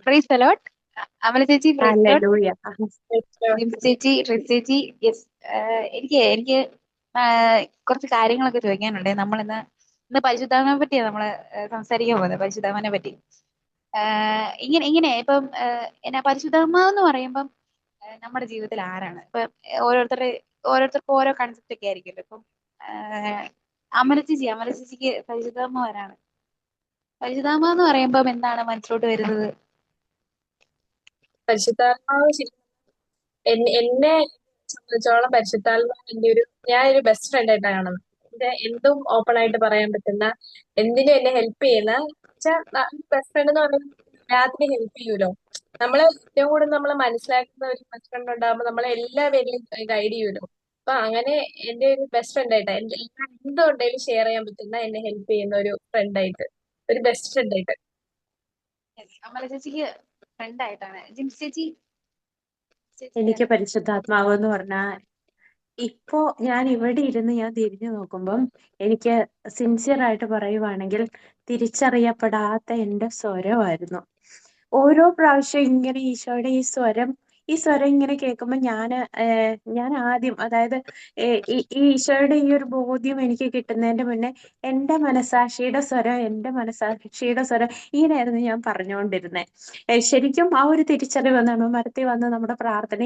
Price the lord. Amala ചേച്ചി praise the lord. Hallelujah. Jims ചേച്ചി ട്രിസ് ചേച്ചി. യെസ്. എനിക്ക് കുറച്ച് കാര്യങ്ങളൊക്കെ ചോദിക്കാനുണ്ട്. നമ്മൾ ഇന്ന് പരിശുദ്ധാത്മാവിനെ പറ്റിയാണ് നമ്മൾ സംസാരിക്കാൻ പോകുന്നത്. പരിശുദ്ധാത്മാവിനെ പറ്റി ഇങ്ങനെ ഇങ്ങനെ ഇപ്പം എന്നാ പരിശുദ്ധാത്മാവ് എന്ന് പറയുമ്പം നമ്മുടെ ജീവിതത്തിൽ ആരാണ് ഇപ്പൊ ഓരോരുത്തരുടെ ഓരോരുത്തർക്കും ഓരോ കൺസെപ്റ്റ് ഒക്കെ ആയിരിക്കുമല്ലോ. ഇപ്പം അമല ചേച്ചിക്ക് പരിശുദ്ധാത്മാവ് ആരാണ്? പരിശുദ്ധാത്മാവ് എന്ന് പറയുമ്പം എന്താണ് മനസ്സിലോട്ട് വരുന്നത്? പരിശുദ്ധാത്മാവ് എന്നെ സംബന്ധിച്ചോളം പരിശുദ്ധാത്മാവ് ഞാനൊരു ബെസ്റ്റ് ഫ്രണ്ട് ആയിട്ടാണ് കാണുന്നത്. എന്തും ഓപ്പൺ ആയിട്ട് പറയാൻ പറ്റുന്ന, എന്തിനും എന്നെ ഹെൽപ്പ് ചെയ്യുന്ന ബെസ്റ്റ് ഫ്രണ്ട് എന്ന് പറയുന്നത് എല്ലാത്തിനും ഹെൽപ്പ് ചെയ്യൂലോ. നമ്മളെ ഏറ്റവും കൂടുതൽ നമ്മളെ മനസ്സിലാക്കുന്ന ഒരു ബെസ്റ്റ് ഫ്രണ്ട് ഉണ്ടാകുമ്പോൾ നമ്മളെ എല്ലാ പേരിലും ഗൈഡ് ചെയ്യൂലോ. അപ്പൊ അങ്ങനെ എന്റെ ഒരു ബെസ്റ്റ് ഫ്രണ്ട് ആയിട്ട് എന്തുണ്ടെങ്കിലും ഷെയർ ചെയ്യാൻ പറ്റുന്ന, എന്നെ ഹെൽപ്പ് ചെയ്യുന്ന ഒരു ഫ്രണ്ട് ആയിട്ട്, ഒരു ബെസ്റ്റ് ഫ്രണ്ട് ആയിട്ട്. Yes, അമല ചേച്ചിക്ക് ഫ്രണ്ട് ആയിട്ടാണ്. ജിംസ് ചേച്ചി ചേച്ചിക്ക് എനിക്ക് പരിശുദ്ധാത്മാവ് എന്ന് പറഞ്ഞാൽ ഇപ്പോ ഞാൻ ഇവിടെ ഇരുന്ന് ഞാൻ തിരിഞ്ഞു നോക്കുമ്പം എനിക്ക് സിൻസിയർ ആയിട്ട് പറയുവാണെങ്കിൽ തിരിച്ചറിയപ്പെടാത്ത എന്റെ സ്വരമായിരുന്നു. ഓരോ പ്രാവശ്യം ഇങ്ങനെ ഈശോയുടെ ഈ സ്വരം ഇങ്ങനെ കേൾക്കുമ്പോൾ ഞാൻ ആദ്യം, അതായത് ഈ ഈശോയുടെ ഈ ഒരു ബോധ്യം എനിക്ക് കിട്ടുന്നതിന്റെ മുന്നേ എന്റെ മനസാക്ഷിയുടെ സ്വരം ഇങ്ങനെയായിരുന്നു ഞാൻ പറഞ്ഞുകൊണ്ടിരുന്നത്. ശരിക്കും ആ ഒരു തിരിച്ചറിവ് വന്നാണ് മരത്തിൽ വന്ന് നമ്മുടെ പ്രാർത്ഥന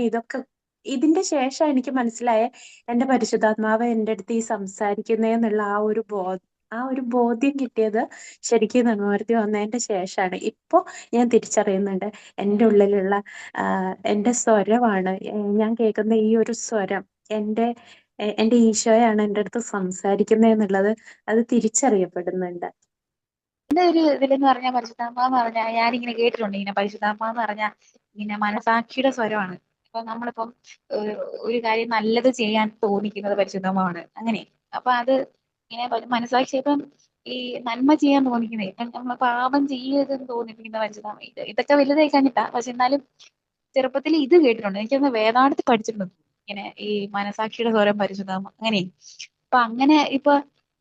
ഇതിന്റെ ശേഷം എനിക്ക് മനസ്സിലായ എന്റെ പരിശുദ്ധാത്മാവ് എൻ്റെ അടുത്ത് ഈ സംസാരിക്കുന്നേന്നുള്ള ആ ഒരു ബോധ്യം കിട്ടിയത് ശരിക്കും നന്മമരത്തി വന്നതിന്റെ ശേഷമാണ്. ഇപ്പൊ ഞാൻ തിരിച്ചറിയുന്നുണ്ട് എൻ്റെ ഉള്ളിലുള്ള എൻ്റെ സ്വരമാണ്, ഞാൻ കേൾക്കുന്ന ഈ ഒരു സ്വരം എൻ്റെ എൻ്റെ ഈശോയാണ് എൻ്റെ അടുത്ത് സംസാരിക്കുന്നത് എന്നുള്ളത് അത് തിരിച്ചറിയപ്പെടുന്നുണ്ട്. എന്റെ ഒരു ഇതിലെന്ന് പറഞ്ഞാൽ പരിശുദ്ധാത്മ എന്ന് പറഞ്ഞാൽ ഞാനിങ്ങനെ കേട്ടിട്ടുണ്ട്. ഇങ്ങനെ പരിശുദ്ധാത്മ എന്ന് പറഞ്ഞാൽ ഇങ്ങനെ മനസാക്ഷിയുടെ സ്വരമാണ്. ഇപ്പൊ നമ്മളിപ്പം ഒരു കാര്യം നല്ലത് ചെയ്യാൻ തോന്നിക്കുന്നത് പരിശുദ്ധാത്മാവാണ്. അങ്ങനെ അപ്പൊ അത് ഇങ്ങനെ മനസാക്ഷി ഇപ്പം ഈ നന്മ ചെയ്യാൻ തോന്നിക്കുന്നത്, ഇപ്പം നമ്മൾ പാപം ചെയ്യരുതെന്ന് തോന്നിപ്പിക്കുന്ന പരിശുദ്ധാത്മ. ഇതൊക്കെ വലുതായി കഴിഞ്ഞിട്ടാ. പക്ഷെ എന്നാലും ചെറുപ്പത്തിൽ ഇത് കേട്ടിട്ടുണ്ട്. എനിക്കൊന്ന് വേദാന്തത്തിൽ പഠിച്ചിട്ടുണ്ട് ഇങ്ങനെ ഈ മനസാക്ഷിയുടെ സ്വരം പരിശുദ്ധാത്മ അങ്ങനെ. അപ്പൊ അങ്ങനെ ഇപ്പൊ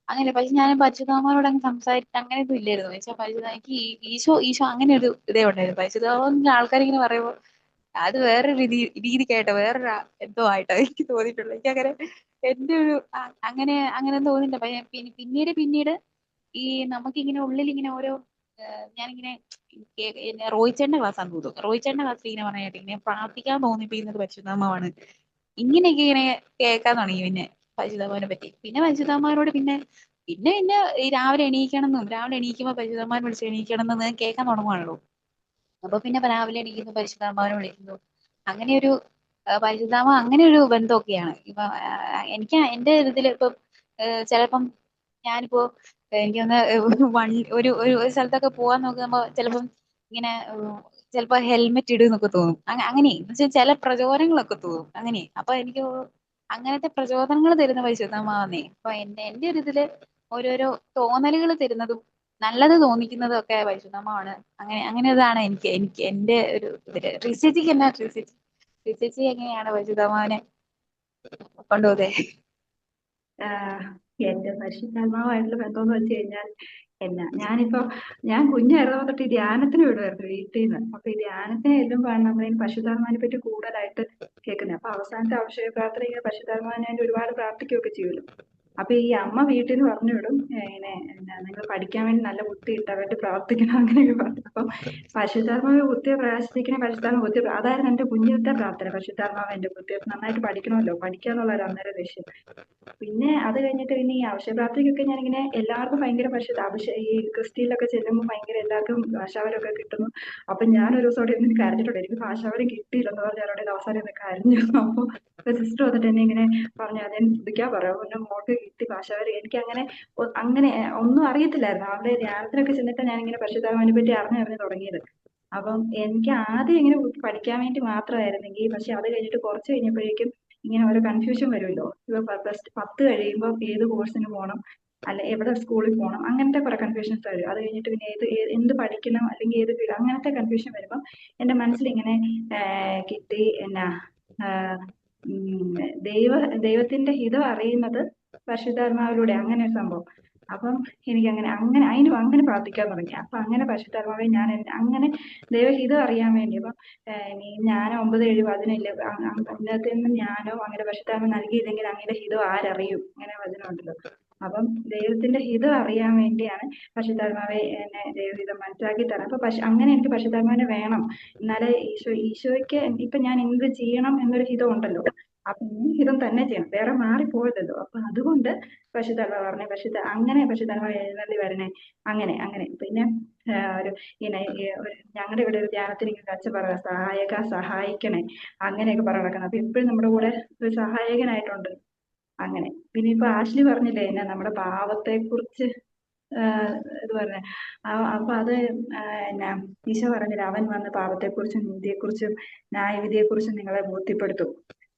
അങ്ങനെ പക്ഷെ ഞാൻ പരിശുദ്ധാത്മാവോട് അങ്ങ് സംസാരിച്ച് അങ്ങനെ ഒന്നും ഇല്ലായിരുന്നു. വെച്ചാൽ എനിക്ക് ഈശോ ഈശോ അങ്ങനെ ഒരു ഇതേ ഉണ്ടായിരുന്നു. പരിശുദ്ധാത്മാവിന്റെ ആൾക്കാർ ഇങ്ങനെ പറയുമ്പോൾ അത് വേറൊരു രീതിക്കായിട്ടോ വേറൊരു എന്തോ ആയിട്ടോ എനിക്ക് തോന്നിയിട്ടുള്ളൂ. എനിക്ക് അങ്ങനെ എന്റെ ഒരു അങ്ങനെ അങ്ങനെ തോന്നിയിട്ടുണ്ട്. പക്ഷെ പിന്നീട് ഈ നമുക്കിങ്ങനെ ഉള്ളിൽ ഇങ്ങനെ ഓരോ ഞാനിങ്ങനെ റോയിച്ചേട്ടന്റെ ക്ലാസ്സാന്ന് തോന്നുന്നു. റോയിച്ചേട്ടന്റെ ക്ലാസ്സിൽ ഇങ്ങനെ പറയാനായിട്ട് ഇങ്ങനെ പ്രാർത്ഥിക്കാൻ തോന്നിപ്പിക്കുന്നത് പരിശുദ്ധാത്മാവാണ്. ഇങ്ങനെയൊക്കെ ഇങ്ങനെ കേൾക്കാൻ തുടങ്ങി പിന്നെ പരിശുദ്ധാത്മാവിനെ പറ്റി. പിന്നെ പരിശുദ്ധാത്മാവിനോട് പിന്നെ ഈ രാവിലെ എണീക്കുമ്പോ പരിശുദ്ധാത്മാവിനെ വിളിച്ച് എണീക്കണം എന്ന് കേൾക്കാൻ തുടങ്ങുവാണല്ലോ. അപ്പൊ പിന്നെ രാവിലെ എണീക്കുന്നു പരിശുദ്ധാത്മാവിനെ വിളിക്കുന്നു. അങ്ങനെ ഒരു പരിശുദ്ധാത്മ അങ്ങനെ ഒരു ബന്ധമൊക്കെയാണ്. ഇപ്പൊ എനിക്ക് എന്റെ ഇതിൽ ഇപ്പം ചിലപ്പം ഞാനിപ്പോ എനിക്കൊന്ന് ഒരു സ്ഥലത്തൊക്കെ പോവാൻ നോക്കുമ്പോ ചിലപ്പം ഇങ്ങനെ ചിലപ്പോ ഹെൽമെറ്റ് ഇടുന്നൊക്കെ തോന്നും. അങ്ങനെ എന്ന് വെച്ചാൽ ചില പ്രചോദനങ്ങളൊക്കെ തോന്നും. അങ്ങനെ അപ്പൊ എനിക്ക് അങ്ങനത്തെ പ്രചോദനങ്ങൾ തരുന്ന പരിശുദ്ധമാവുന്നേ. അപ്പൊ എന്റെ ഒരു ഇതില് ഓരോരോ തോന്നലുകൾ തരുന്നതും നല്ലത് തോന്നിക്കുന്നതും ഒക്കെ പരിശുദ്ധമാണ്. അങ്ങനെ അങ്ങനെ ഇതാണ് എനിക്ക് എനിക്ക് എന്റെ ഒരു ഇതില്. റിസേച്ചി എങ്ങനെയാണ് പരിശുദ്ധമാവനെ കൊണ്ടുപോകുന്നത്? ആഹ് എന്റെ പരിശുദ്ധാത്മാവായിട്ടുള്ള ബന്ധം എന്ന് വെച്ച് കഴിഞ്ഞാൽ ഞാനിപ്പോ ഞാൻ കുഞ്ഞായിരുന്നപ്പോ തൊട്ട് ഈ ധ്യാനത്തിന് വിടുമായിരുന്നു വീട്ടിൽ നിന്ന്. അപ്പൊ ഈ ധ്യാനത്തിന് ചെല്ലുമ്പോഴാണ് നമ്മളതിന് പരിശുദ്ധാത്മാവിനെ പറ്റി കൂടുതലായിട്ട് കേൾക്കുന്നത്. അപ്പൊ അവസാനത്തെ അഭിഷേക പ്രാർത്ഥന ഇങ്ങനെ പരിശുദ്ധാത്മാവിനെ വേണ്ടി ഒരുപാട് പ്രാർത്ഥിക്കുകയൊക്കെ ചെയ്യുമല്ലോ. അപ്പൊ ഈ അമ്മ വീട്ടിൽ നിന്ന് പറഞ്ഞു വിടും, ഇങ്ങനെ നിങ്ങൾ പഠിക്കാൻ വേണ്ടി നല്ല ബുദ്ധി കിട്ടാൻ വേണ്ടി പ്രാർത്ഥിക്കണം അങ്ങനെയൊക്കെ പറഞ്ഞു. അപ്പം പരിശുദ്ധാത്മാവ് ബുദ്ധിയെ പ്രകാശിപ്പിക്കണേ, പരിശുദ്ധാത്മ ബുദ്ധി അതായിരുന്നു എന്റെ കുഞ്ഞിലത്തെ പ്രാർത്ഥന. പരിശുദ്ധാത്മാവ് എന്റെ ബുദ്ധി നന്നായിട്ട് പഠിക്കണമല്ലോ, പഠിക്കാന്നുള്ള ഒരു അന്നേരം ലക്ഷ്യം. പിന്നെ അത് കഴിഞ്ഞിട്ട് പിന്നെ ഈ അവശ്യപ്രാർത്ഥനയ്ക്കൊക്കെ ഞാനിങ്ങനെ എല്ലാവർക്കും ഭയങ്കര ഈ ക്രിസ്ത്യയിലൊക്കെ ചെല്ലുമ്പോൾ ഭയങ്കര എല്ലാവർക്കും ഭാഷാവരമൊക്കെ കിട്ടുന്നു. അപ്പൊ ഞാൻ ഒരു ദിവസം അവിടെ ഇരുന്ന് കരഞ്ഞിട്ടുണ്ട്. എനിക്ക് ഭാഷാവരം കിട്ടിയില്ലെന്ന് പറഞ്ഞ് അവരുടെ അവസാനം ഇരുന്ന് കരഞ്ഞു. അപ്പൊ സിസ്റ്റർ വന്നിട്ട് എന്നെ ഇങ്ങനെ പറഞ്ഞു, അതെന്നെ ശ്രദ്ധിക്കാൻ പറയാം, പിന്നെ മോൾക്ക് കിട്ടി ഭാഷാവരം. എനിക്ക് അങ്ങനെ ഒന്നും അറിയത്തില്ലായിരുന്നു. അവിടെ ധ്യാനത്തിനൊക്കെ ചെന്നിട്ട് ഞാനിങ്ങനെ പരിശുദ്ധാത്മാവിനെ പറ്റി അറിഞ്ഞു തുടങ്ങിയത്. അപ്പം എനിക്ക് ആദ്യം ഇങ്ങനെ പഠിക്കാൻ വേണ്ടി മാത്രമായിരുന്നെങ്കിൽ, പക്ഷെ അത് കഴിഞ്ഞിട്ട് കുറച്ച് കഴിഞ്ഞപ്പോഴേക്കും ഇങ്ങനെ ഓരോ കൺഫ്യൂഷൻ വരുമല്ലോ. ഇപ്പൊ പ്ലസ് 10 കഴിയുമ്പോൾ ഏത് കോഴ്സിന് പോകണം, അല്ല എവിടെ സ്കൂളിൽ പോകണം, അങ്ങനത്തെ കുറെ കൺഫ്യൂഷൻസ് വരും. അത് കഴിഞ്ഞിട്ട് പിന്നെ എന്ത് പഠിക്കണം, അല്ലെങ്കിൽ ഏത് ഫീൽഡ്, അങ്ങനത്തെ കൺഫ്യൂഷൻ വരുമ്പോൾ എന്റെ മനസ്സിൽ ഇങ്ങനെ കിട്ടി ആഹ് ഉം ദൈവത്തിന്റെ ഹിതം അറിയുന്നത് പരിശുദ്ധാത്മാവിലൂടെ, അങ്ങനെ ഒരു സംഭവം. അപ്പം എനിക്ക് അങ്ങനെ അങ്ങനെ അങ്ങനെ പ്രാർത്ഥിക്കാൻ തുടങ്ങി. അപ്പൊ അങ്ങനെ പരിശുദ്ധാത്മാവെ ഞാൻ അങ്ങനെ ദൈവഹിതം അറിയാൻ വേണ്ടി അപ്പം ഞാൻ 9, 7 വചനമില്ലേ അതിനകത്ത് നിന്ന് ജ്ഞാനോ അങ്ങനെ പരിശുദ്ധാത്മ നൽകിയില്ലെങ്കിൽ അങ്ങയുടെ ഹിതം ആരറിയും, അങ്ങനെ വചനമുണ്ടല്ലോ. അപ്പം ദൈവത്തിന്റെ ഹിതം അറിയാൻ വേണ്ടിയാണ് പരിശുദ്ധാത്മാവെ എന്നെ ദൈവഹിതം മനസ്സിലാക്കി തരാം. അപ്പൊ അങ്ങനെ എനിക്ക് പരിശുദ്ധാത്മാവിനെ വേണം. എന്നാലേ ഈശോയ്ക്ക് ഇപ്പൊ ഞാൻ എന്ത് ചെയ്യണം എന്നൊരു ഹിതം ഉണ്ടല്ലോ. അപ്പൊ ഈ ഹിതം തന്നെ ചെയ്യണം, വേറെ മാറിപ്പോയതല്ലോ. അപ്പൊ അതുകൊണ്ട് പരിശുദ്ധാത്മാവ് പറഞ്ഞേ അങ്ങനെ പരിശുദ്ധാത്മാവ് എഴുന്നള്ളി വരണേ, അങ്ങനെ അങ്ങനെ. പിന്നെ ഒരു ഇങ്ങനെ ഞങ്ങളുടെ ഇവിടെ ഒരു ധ്യാനത്തിന് ഇങ്ങനെ അച്ഛൻ പറയാം, സഹായിക്കണേ, അങ്ങനെയൊക്കെ പറഞ്ഞു നടക്കണം. അപ്പൊ എപ്പോഴും നമ്മുടെ കൂടെ ഒരു സഹായകനായിട്ടുണ്ട്. അങ്ങനെ. പിന്നെ ഇപ്പൊ ആഷ്ലി പറഞ്ഞില്ലേ എന്നാ നമ്മുടെ പാവത്തെ കുറിച്ച് ഇത് പറഞ്ഞ അപ്പൊ അത് എന്നാ ഈശോ പറഞ്ഞില്ല, അവൻ വന്ന് പാപത്തെക്കുറിച്ചും നീതിയെക്കുറിച്ചും ന്യായവിധിയെക്കുറിച്ചും നിങ്ങളെ ബോധ്യപ്പെടുത്തും.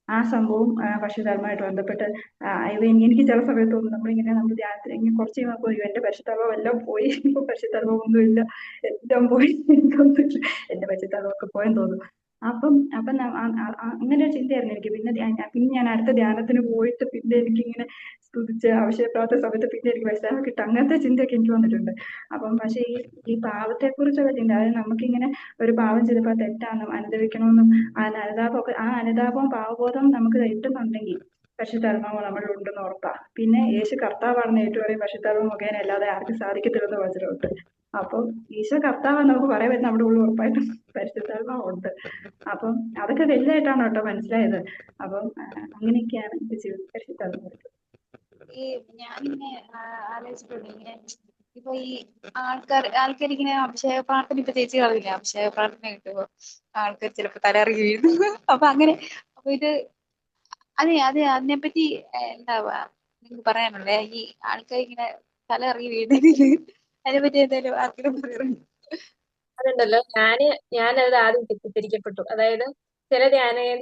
ആ സംഭവം പരിശുദ്ധാത്മാവായിട്ട് ബന്ധപ്പെട്ട് എനിക്ക് ചില സമയത്ത് തോന്നും നമ്മളിങ്ങനെ നമ്മൾ ധ്യാനത്തിൽ ഇങ്ങനെ കുറച്ച് കഴിയുമ്പോൾ എന്റെ പരിശുദ്ധാത്മാവ് എല്ലാം പോയി, ഇപ്പൊ പരിശുദ്ധാത്മാവൊന്നും ഇല്ല, എല്ലാം പോയി, എനിക്കൊന്നുമില്ല, എന്റെ പരിശുദ്ധാത്മാവൊക്കെ പോയെന്ന് തോന്നും. അപ്പം അങ്ങനെ ഒരു ചിന്തയായിരുന്നു എനിക്ക്. പിന്നെ ഞാൻ അടുത്ത ധ്യാനത്തിന് പോയിട്ട് പിന്നെ എനിക്കിങ്ങനെ സ്തുതിച്ച് ആവശ്യപ്പെടാത്ത സമയത്ത് പിന്നെ എനിക്ക് മനസ്സിലാക്കി കിട്ടും, അങ്ങനത്തെ ചിന്തയൊക്കെ എനിക്ക് വന്നിട്ടുണ്ട്. അപ്പം പക്ഷെ ഈ പാവത്തെ കുറിച്ചുള്ള ചിന്ത, അതായത് നമുക്കിങ്ങനെ ഒരു പാവം ചെയ്തപ്പോൾ തെറ്റാണെന്നും അനുദവിക്കണമെന്നും ആ അനുതാപവും പാവബോധവും നമുക്ക് കിട്ടുന്നുണ്ടെങ്കിൽ പരിശുദ്ധാത്മാവ് നമ്മളിൽ ഉണ്ടെന്ന് ഉറപ്പാ. പിന്നെ യേശു കർത്താവാണെന്ന് ഏറ്റുപറയും പരിശുദ്ധാത്മാവ് മുഖേന അല്ലാതെ ആർക്കും സാധിക്കത്തില്ലെന്ന് വചനമുണ്ട്. അപ്പം ഈശോ കർത്താവെന്ന് നമുക്ക് പറയാൻ പറ്റും, നമ്മുടെ ഉള്ളിൽ ഉറപ്പായിട്ടും പരിശുദ്ധാത്മാവുണ്ട്. അപ്പം അതൊക്കെ വലുതായിട്ടാണ് കേട്ടോ മനസ്സിലായത്. അപ്പം അങ്ങനെയൊക്കെയാണ് എന്റെ ജീവിതത്തിൽ പരിശുദ്ധാത്മാവ്. ഈ ഞാനിങ്ങനെ ആലോചിച്ചിട്ടുണ്ട് ഇങ്ങനെ ഇപ്പൊ ഈ ആൾക്കാരിങ്ങനെ അഭിഷേക പ്രാർത്ഥന, ഇപ്പൊ ചേച്ചി പറഞ്ഞില്ല അഭിഷേക പ്രാർത്ഥന കിട്ടുമ്പോ ആൾക്കാർ ചിലപ്പോ തലയിറങ്ങി വീഴുന്നു. അപ്പൊ അങ്ങനെ അപ്പൊ ഇത് അതിനെപ്പറ്റി എന്താ നിങ്ങൾക്ക് പറയാനുള്ളത്? ഈ ആൾക്കാർ ഇങ്ങനെ തലയിറങ്ങി വീഴുന്നതിന് അതിനെപ്പറ്റി എന്തായാലും ആർക്കെങ്കിലും പറയാറുണ്ട്? അതുണ്ടല്ലോ, ഞാനത് ആദ്യം തെറ്റിദ്ധരിക്കപ്പെട്ടു. അതായത് ചില ധ്യാനം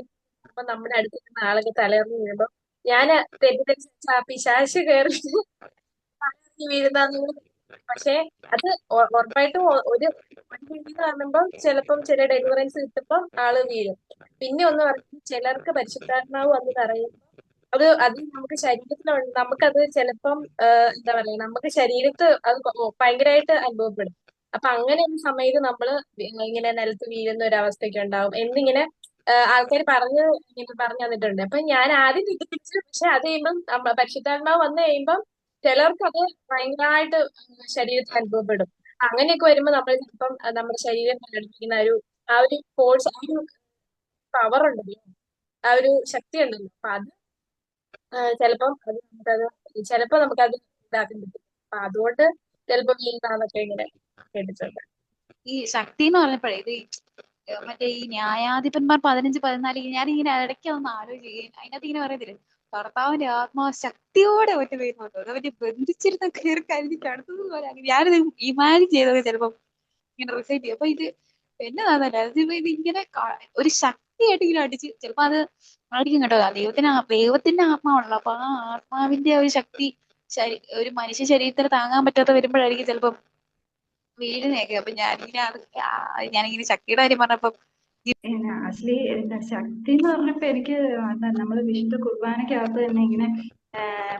നമ്മുടെ അടുത്ത് നിന്ന ആളൊക്കെ തലയിറങ്ങി വീഴുമ്പോ ഞാൻ തെറ്റിദ്ധരിച്ച പിശാച് കയറി തലയിറങ്ങി വീഴുന്ന. പക്ഷെ അത് ഉറപ്പായിട്ടും ഒരു രീതി കാണുമ്പോൾ ചിലപ്പം ചില ഡെലിവറൻസ് കിട്ടുമ്പോൾ ആള് വീഴും. പിന്നെ ഒന്ന് പറയുന്നത്, ചിലർക്ക് പരിശുദ്ധാത്മാവ് വന്ന് പറയുമ്പോൾ അത് നമുക്ക് ശരീരത്തിൽ നമുക്കത് ചിലപ്പം എന്താ പറയാ, നമുക്ക് ശരീരത്ത് അത് ഭയങ്കരമായിട്ട് അനുഭവപ്പെടും. അപ്പൊ അങ്ങനെ ഒരു സമയത്ത് നമ്മള് ഇങ്ങനെ നിലത്ത് വീഴുന്ന ഒരു അവസ്ഥയൊക്കെ ഉണ്ടാവും എന്നിങ്ങനെ ആൾക്കാർ പറഞ്ഞു തന്നിട്ടുണ്ട്. അപ്പൊ ഞാൻ ആദ്യം തെറ്റിദ്ധരിച്ചു. പക്ഷെ അത് കഴിയുമ്പം പരിശുദ്ധാത്മാവ് വന്നു കഴിയുമ്പം ചിലർക്ക് അത് ഭയങ്കരമായിട്ട് ശരീരത്തിൽ അനുഭവപ്പെടും. അങ്ങനെയൊക്കെ വരുമ്പോ നമ്മൾ ചിലപ്പം നമ്മുടെ ശരീരം പ്രകടിപ്പിക്കുന്ന ആ ഒരു ഫോഴ്സ്, ആ ഒരു പവർ ഉണ്ടല്ലോ, ആ ഒരു ശക്തി ഉണ്ടല്ലോ, അപ്പൊ അത് ചിലപ്പം നമുക്കത് ഇതാക്കാൻ പറ്റും. അപ്പൊ അതുകൊണ്ട് ചിലപ്പോ വീഴുന്നതൊക്കെ ഇങ്ങനെ കേട്ടിട്ടുണ്ട്. ഈ ശക്തി എന്ന് പറഞ്ഞപ്പോഴേ ഇത് മറ്റേ ഈ ന്യായാധിപന്മാർ 15, 14 ഞാനിങ്ങനെ ഇടയ്ക്ക് ഒന്ന് ആലോചിക്കുകയും അതിനകത്ത് ഇങ്ങനെ പറയത്തില്ലേ, കർത്താവിന്റെ ആത്മാവ് ശക്തിയോടെ ഒറ്റ വരുന്നുണ്ടോ, അത് മറ്റേ ബന്ധിച്ചിരുന്ന കയറി കരുതി കടത്തുന്നത് പോലെ. അങ്ങനെ ഞാനിത് ഇമാജിൻ ചെയ്തൊക്കെ ചിലപ്പം ഇങ്ങനെ റിസൈറ്റ് ചെയ്യും. അപ്പൊ ഇത് എന്നതാന്നല്ല ഇത് ഇങ്ങനെ ഒരു ശക്തിയായിട്ട് ഇങ്ങനെ അടിച്ച് ചിലപ്പോ അത് ആയിരിക്കും കേട്ടോ. ദൈവത്തിന്റെ ആത്മാവുള്ളൂ. അപ്പൊ ആ ആത്മാവിന്റെ ഒരു ശക്തി ഒരു മനുഷ്യ ശരീരത്തിന് താങ്ങാൻ പറ്റാത്ത വരുമ്പോഴായിരിക്കും ചിലപ്പം വീടിനെയൊക്കെ. അപ്പൊ ഞാനിങ്ങനെ ശക്തിയുടെ കാര്യം പറഞ്ഞപ്പോ ആക്ച്വലി ശക്തി എന്ന് പറഞ്ഞപ്പോ എനിക്ക് നമ്മള് വിശുദ്ധ കുർബാനക്കകത്ത് തന്നെ ഇങ്ങനെ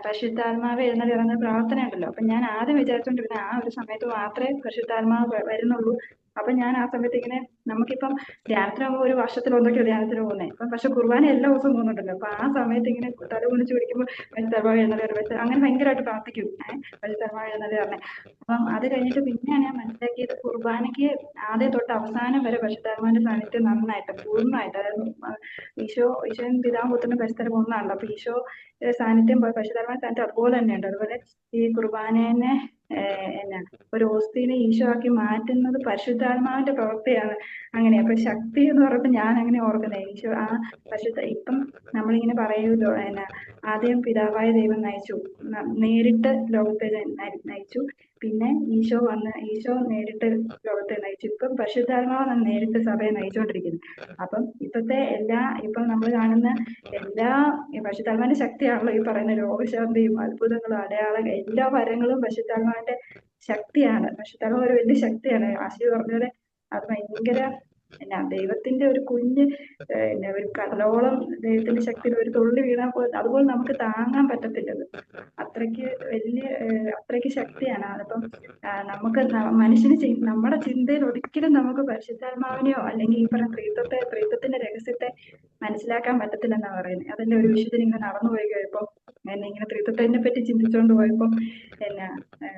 പരിശുദ്ധാത്മാവ് എഴുന്നള്ളി പറയുന്ന പ്രാർത്ഥന ഉണ്ടല്ലോ. അപ്പൊ ഞാൻ ആദ്യം വിചാരിച്ചോണ്ടിരുന്ന ആ ഒരു സമയത്ത് മാത്രമേ പരിശുദ്ധാത്മാവ് വരുന്നുള്ളൂ. അപ്പൊ ഞാൻ ആ സമയത്ത് ഇങ്ങനെ നമുക്കിപ്പം ധ്യാനത്തിനാകുമ്പോൾ ഒരു വർഷത്തിലൊന്നൊക്കെ ധ്യാനത്തിന് പോകുന്നത്. ഇപ്പം പക്ഷെ കുർബാന എല്ലാ ദിവസവും പോകുന്നുണ്ടല്ലോ. അപ്പൊ ആ സമയത്ത് ഇങ്ങനെ തല കുണിച്ച് പിടിക്കുമ്പോൾ പരിശുദ്ധാത്മാവ് എഴുന്നള്ളി അങ്ങനെ ഭയങ്കരമായിട്ട് പ്രാർത്ഥിക്കും. പരിശുദ്ധാത്മാവ് എഴുന്നള്ളി പറഞ്ഞേ. അപ്പം അത് കഴിഞ്ഞിട്ട് പിന്നെയാണ് ഞാൻ മനസ്സിലാക്കിയത്, കുർബാനയ്ക്ക് ആദ്യം തൊട്ട് അവസാനം വരെ പരിശുദ്ധാത്മാവിന്റെ സാന്നിധ്യം നന്നായിട്ട് പൂർണ്ണമായിട്ട്, അതായത് ഈശോയും പിതാവും പുത്രനും പരിശുദ്ധരും ഒന്നാണല്ലോ. അപ്പൊ ഈശോ സാന്നിധ്യം പരിശുദ്ധാത്മാവിന്റെ സാന്നിധ്യം അതുപോലെ തന്നെയുണ്ട്. അതുപോലെ ഈ കുർബാനേനെ എന്നാ ഒരു ഓസ്തിനെ ഈശോ ആക്കി മാറ്റുന്നത് പരിശുദ്ധാത്മാവിന്റെ പ്രവൃത്തിയാണ്. അങ്ങനെ അപ്പൊ ശക്തി എന്ന് പറയുമ്പോൾ ഞാൻ അങ്ങനെ ഓർക്കുന്നത്, ഈശോ ആ ഇപ്പം നമ്മളിങ്ങനെ പറയുമല്ലോ, ആദ്യം പിതാവായ ദൈവം നയിച്ചു, നേരിട്ട് ലോകത്തെ നയിച്ചു. പിന്നെ ഈശോ നേരിട്ട് ലോകത്തെ നയിച്ചു. ഇപ്പം പരിശുദ്ധാത്മാവ് നേരിട്ട് സഭയെ നയിച്ചുകൊണ്ടിരിക്കുന്നു. അപ്പം ഇപ്പം നമ്മൾ കാണുന്ന എല്ലാ പരിശുദ്ധാത്മാവിന്റെ ശക്തിയാണല്ലോ ഈ പറയുന്ന രോഗശാന്തിയും അത്ഭുതങ്ങളും അടയാളം എല്ലാ വരങ്ങളും പരിശുദ്ധാത്മാവിന്റെ ശക്തിയാണ്. പരിശുദ്ധാത്മാവ് ഒരു വലിയ ശക്തിയാണ്. ആശി പറഞ്ഞ പോലെ അത് ഭയങ്കര എന്നാ ദൈവത്തിന്റെ ഒരു കുഞ്ഞ് എന്നാ ഒരു കടലോളം ദൈവത്തിന്റെ ശക്തിയിൽ ഒരു തുള്ളി വീണാൽ പോലെ അതുപോലെ നമുക്ക് താങ്ങാൻ പറ്റത്തില്ലത്. അത്രയ്ക്ക് വലിയ അത്രയ്ക്ക് ശക്തിയാണ്. അതിപ്പം നമുക്ക് മനുഷ്യന് നമ്മുടെ ചിന്തയിൽ ഒരിക്കലും നമുക്ക് പരിശുദ്ധാത്മാവിനെയോ അല്ലെങ്കിൽ ഈ പറഞ്ഞ ത്രിത്വത്തിന്റെ രഹസ്യത്തെ മനസ്സിലാക്കാൻ പറ്റത്തില്ലെന്നാ പറയുന്നത്. അതിന്റെ ഒരു വിഷയത്തിൽ ഇങ്ങനെ നടന്നു പോയി കഴിയുമ്പോ എന്നെ ഇങ്ങനെ ത്രിത്വത്തിനെ പറ്റി ചിന്തിച്ചുകൊണ്ട് പോയപ്പോ എന്നാ